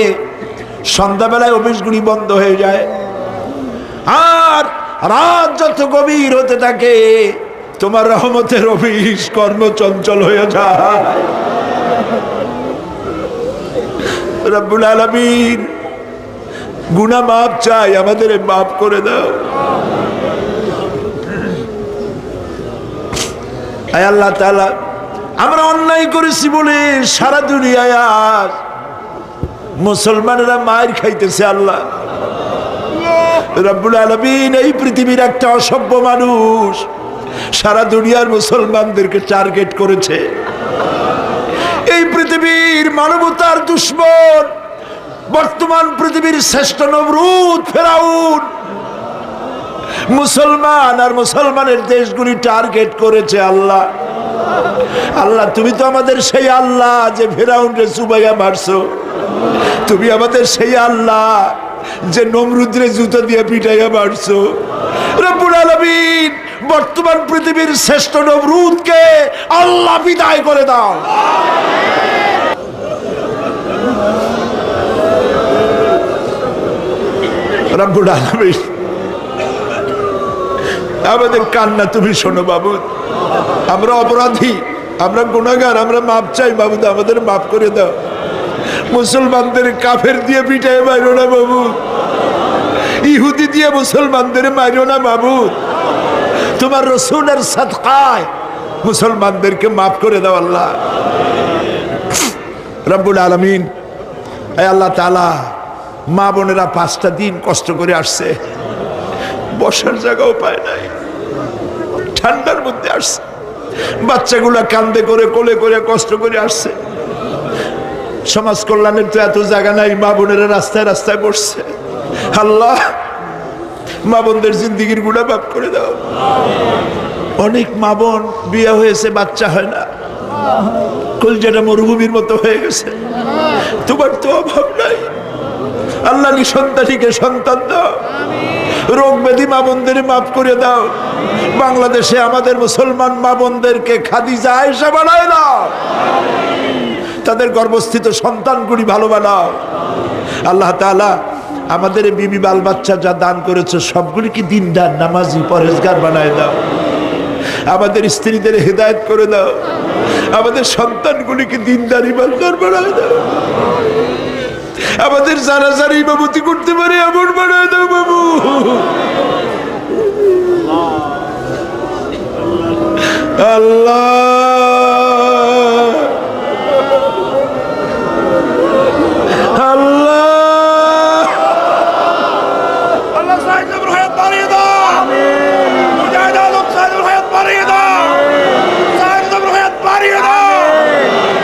সন্ধ্যাবেলায় অফিসগুলি বন্ধ হয়ে যায়, আর রাত যত গভীর হতে থাকে তোমার রহমতের অফিস কর্মচঞ্চল হয়ে যায়। রব্বুল আলামিন গুনাহ মাফ চাই, আমাদের মাফ করে দাও। আয় আল্লাহ তাআলা, আমরা অন্যায় করেছি বলে সারা দুনিয়ায় আজ মুসলমানেরা মার খাইতেছে। আল্লাহ রব্বুল আলামিন, এই পৃথিবীর একটা অসভ্য মানুষ সারা দুনিয়ার মুসলমানদেরকে টার্গেট করেছে। এই পৃথিবীর মানবতার দুশ্মন, বর্তমান পৃথিবীর শ্রেষ্ঠ নমরুদ ফেরাউন মুসলমান আর মুসলমানের দেশগুলি টার্গেট করেছে। আল্লাহ আল্লাহ, তুমি তো আমাদের সেই আল্লাহ যে ফেরাউনরে চুবাইয়া মারছো। তুমি আমাদের সেই আল্লাহ যে নমরুদরে জুতা দিয়ে পিটাইয়া মারছো। রব্বুল আলামিন, বর্তমান পৃথিবীর শ্রেষ্ঠ নমরুদকে আল্লাহ বিদায় করে দাও। রব্বুল আলামিন, আমাদের কান্না তুমি শোনো বাবুদ। আমরা অপরাধী, আমরা গুনাহগার, আমরা মাপ চাই বাবুদ, আমাদের মাফ করে দাও। মুসলমানদের কাফের দিয়ে পিটাই মারো না বাবুদ, ইহুদি দিয়ে মুসলমানদের মারো না বাবুদ। তোমার রসুলের সাদকায় মুসলমানদেরকে মাফ করে দাও আল্লাহ। রব্বুল আলামিন, আল্লাহ তাআলা, মা বোনেরা 5টা দিন কষ্ট করে আসছে, বসার জায়গাও পায় নাই, ঠান্ডার মধ্যে আসছে। বাচ্চাগুলা কান্দে করে কোলে করে কষ্ট করে আসছে। সমাজ কল্যাণের তো এত জায়গা নাই, মা বোনেরা রাস্তায় রাস্তায় বসছে। আল্লাহ, মা বোনদের জিন্দিগির গুনাহ মাফ করে দাও। অনেক মা বোন বিয়ে হয়েছে, বাচ্চা হয় না, কলজাটা মরুভূমির মতো হয়ে গেছে। তোমার তো অভাব নাই আল্লাহ, নিঃসন্তানীকে সন্তান দাও। রোগ ব্যাধি মা বোনদের মাফ করে দাও। বাংলাদেশে আমাদের মুসলমান মা বোনদেরকে খাদিজা আয়েশা বানায় দাও। তাদের গর্ভস্থিত সন্তানগুলি ভালো বানাও। আল্লাহ তাআলা, আমাদের বিবি বাল বাচ্চা যা দান করেছে সবগুলিকে দিনদার, নামাজি, পরেজগার বানায় দাও। আমাদের স্ত্রীদের হেদায়েত করে দাও। আমাদের সন্তানগুলিকে দিনদার, ইমানদার বানায় দাও। আমাদের যারা যারা ইমামতি করতে পারে এমন বানায় দাও বাবু। আল্লাহ, আল্লাহ, আল্লাহ সাইয়েদুল হায়াত বাড়িয়ে দাও। মুজাহিদ আলম সাইয়েদুল হায়াত বাড়িয়ে দাও। সাইয়েদুল হায়াত বাড়িয়ে দাও।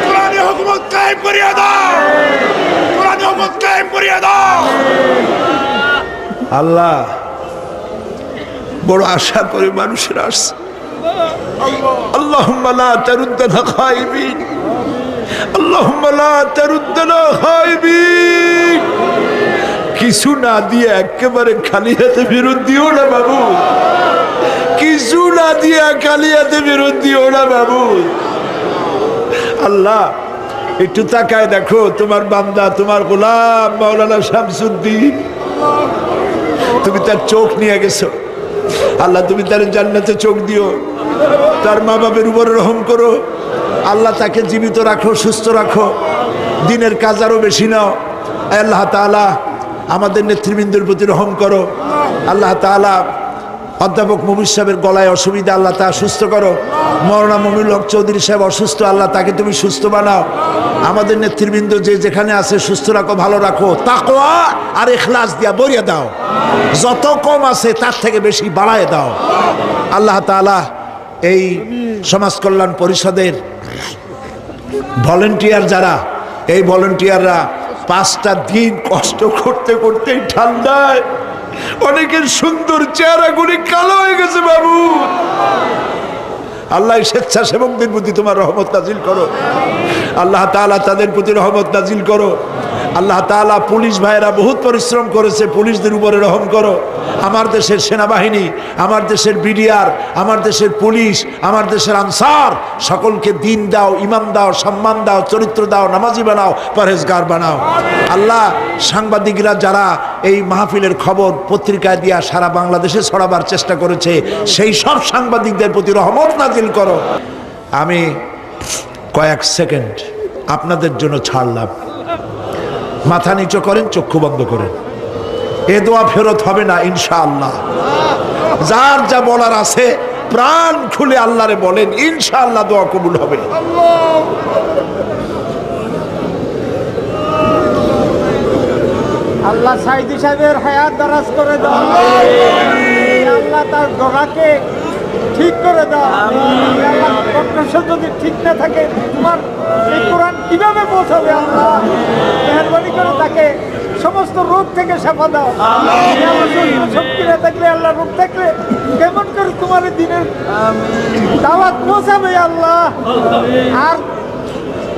কোরআনী হুকুমত কায়েম করিয়ে দাও। কোরআনী হুকুমত কায়েম করিয়ে দাও। আল্লাহ, বড় আশা করে মানুষের আসছে। আল্লাহুম্মা লা তারুদ্দানা খায়বিন, আল্লাহুম্মা লা তারুদ্দানা খায়বিন। কিছু না দিয়ে একেবারে খালি হাতে ফেরত দিও না বাবু। কিছু না দিয়ে খালি হাতে ফেরত দিও না বাবু। আল্লাহ, একটু তাকায় দেখো, তোমার বান্দা, তোমার গোলাম মাওলানা শামসুদ্দিন, তুমি তার চোখ নিয়ে গেছো। আল্লাহ, তুমি তার জান্নাতে চোখ দিও। তার মা বাবার উপর রহম করো। আল্লাহ, তাকে জীবিত রাখো, সুস্থ রাখো, দিনের কাজ আরো বেশি নাও। আল্লাহ তাআলা, আমাদের নেতৃবৃন্দের প্রতি রহম করো। আল্লাহ তাআলা, অধ্যাপক মুমির সাহেবের গলায় অসুবিধা, আল্লাহ তা সুস্থ করো। মৌলানা মুমিনুল হক চৌধুরী সাহেব অসুস্থ, আল্লাহ তাকে তুমি সুস্থ বানাও। আমাদের নেতৃবৃন্দ যে যেখানে আছে সুস্থ রাখো, ভালো রাখো। তাকওয়া আর ইখলাস দিয়া ভরিয়ে দাও। যত কম আছে তার থেকে বেশি বাড়ায় দাও। আল্লাহ তাআলা, এই সমাজ কল্যাণ পরিষদের ভলেন্টিয়ার যারা, এই ভলেন্টিয়াররা 5টা দিন কষ্ট করতে করতেই ঠান্ডায় অনেকের সুন্দর চেহারাগুলি কালো হয়ে গেছে বাবু। আল্লাহ, স্বেচ্ছাসেবকদের প্রতি তোমার রহমত নাজিল করো। আল্লাহ তাআলা, তাদের প্রতি রহমত নাজিল করো। আল্লাহ তাআলা, পুলিশ ভাইয়েরা বহুত পরিশ্রম করেছে, পুলিশদের উপরে রহম করো। আমার দেশের সেনাবাহিনী, আমার দেশের বিডিআর, আমার দেশের পুলিশ, আমার দেশের আনসার, সকলকে দিন দাও, ইমান দাও, সম্মান দাও, চরিত্র দাও, নামাজি বানাও, পরহেজগার বানাও। আল্লাহ, সাংবাদিকরা যারা এই মাহফিলের খবর পত্রিকায় দিয়া সারা বাংলাদেশে ছড়াবার চেষ্টা করেছে, সেই সব সাংবাদিকদের প্রতি রহমত নাজিল করো। আমি কয়েক সেকেন্ড আপনাদের জন্য ছাড়লাম। মাথা নিচু করেন, চক্ষু বন্ধ করেন। এ দোয়া ফেরত হবে না ইনশাআল্লাহ। যার যা বলার আছে প্রাণ খুলে আল্লাহরে বলেন, ইনশাআল্লাহ দোয়া কবুল হবে। আল্লাহ সাইদি সাহেবের হায়াত দারাজ করে দাও। আল্লাহ তার গলাকে ঠিক করে দাও। আল্লাহ কণ্ঠস্বর যদি ঠিক না থাকে, তোমার এই কোরআন কিভাবে পৌঁছাবে? আল্লাহ মেহরবানি করে তাকে সমস্ত রোগ থেকে শাফা দাও। শক্তি না থাকলে, আল্লাহ রোগ থাকলে কেমন করে তোমার এই দিনের দাওয়াত পৌঁছাবে আল্লাহ? আর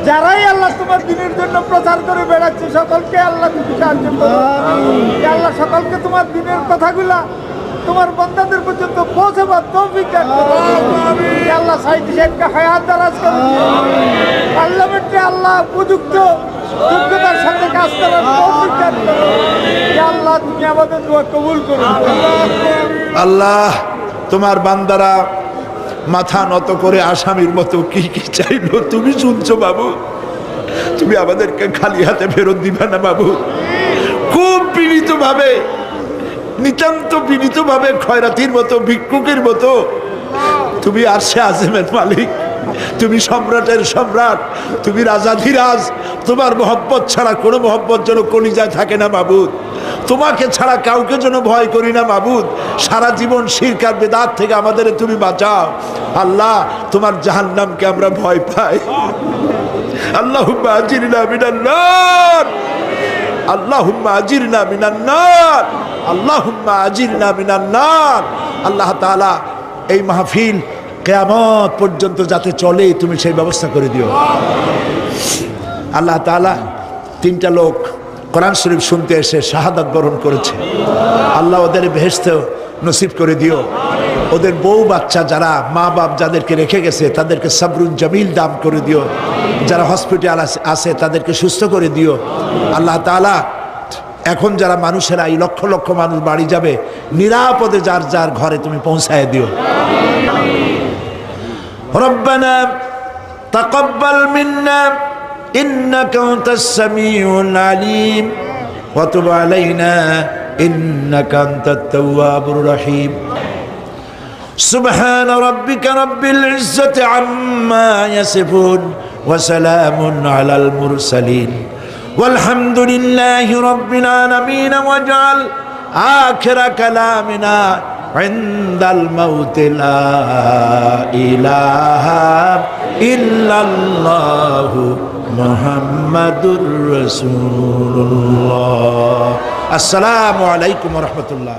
যারাই আল্লাহ তোমার দিনের জন্য প্রচার করে বেড়াচ্ছে, সকলকে আল্লাহ তুমি সাহায্য করো। আল্লাহ সকলকে তোমার দিনের কথাগুলা তোমার বান্দাদের পর্যন্ত পৌঁছাবার তৌফিক দান করো। আল্লাহ সাইদি সাহেবকে হায়াত দারাজ করো। পার্লামেন্টে আল্লাহ উপযুক্ত যোগ্যতার সাথে কাজ করার তৌফিক দান করো। আল্লাহ তুমি আমাদের দোয়া কবুল করো। আল্লাহ, তোমার বান্দারা মাথা নত করে আসামির মতো কি কি চাইলো তুমি শুনছো বাবু। তুমি আমাদেরকে খালি হাতে ফেরত দিবে না বাবু। খুব বিনীত ভাবে, নিতান্ত বিনীত ভাবে, খয়রাতির মতো, ভিক্ষুকের মতো তুমি আরশে আযমের মালিক, তুমি সম্রাটের সম্রাট, তুমি রাজাধিরাজ। তোমার মহব্বত ছাড়া কোনো মহব্বত যেন কলিজায় থাকে না মাবুদ। তোমাকে ছাড়া কাউকে যেন ভয় করি না মাবুদ। সারা জীবন শিরক আর বেদাত থেকে আমাদের তুমি বাঁচাও আল্লাহ। তোমার জাহান্নামকে আমরা ভয় পাই। আল্লাহুম্মা আজিরনা মিনান নার, আল্লাহুম্মা আজিরনা মিনান নার, আল্লাহুম্মা আজিরনা মিনান নার। আল্লাহ তাআলা এই মাহফিল কিয়ামত পর্যন্ত যাতে চলে তুমি সেই ব্যবস্থা করে দিও। আল্লাহ তাআলা, তিনটা লোক কোরআন শরীফ শুনতে এসে শাহাদাত বরণ করেছে, আল্লাহ ওদের বেহেশত নসিব করে দিও। ওদের বউ বাচ্চা যারা, মা বাপ যাদেরকে রেখে গেছে তাদেরকে সাবরুন জামিল দান করে দিও। যারা হসপিটাল আছে তাদেরকে সুস্থ করে দিও। আল্লাহ তাআলা, এখন যারা মানুষেরা এই লক্ষ লক্ষ মানুষ বাড়ি যাবে, নিরাপদে যার যার ঘরে তুমি পৌঁছায় দিও। রব্বানা তাকাব্বাল মিন্না ইন্নাকা আনতাস সামিউল আলিম ওয়া তুব আলাইনা ইন্নাকা আনতাত তাওয়াবুর রহিম। সুবহান রাব্বিকা রাব্বিল ইজ্জাতি আম্মা ইয়াসিফুন ওয়া সালামুন আলাল মুরসালিন ওয়ালহামদুলিল্লাহি রাব্বিল আলামিন। ওয়াজআল আখিরা কালামিনা ইনদাল মাউত লা ইলাহা ইল্লাল্লাহু মুহাম্মাদুর রাসূলুল্লাহ। আসসালামু আলাইকুম ওয়া রাহমাতুল্লাহ।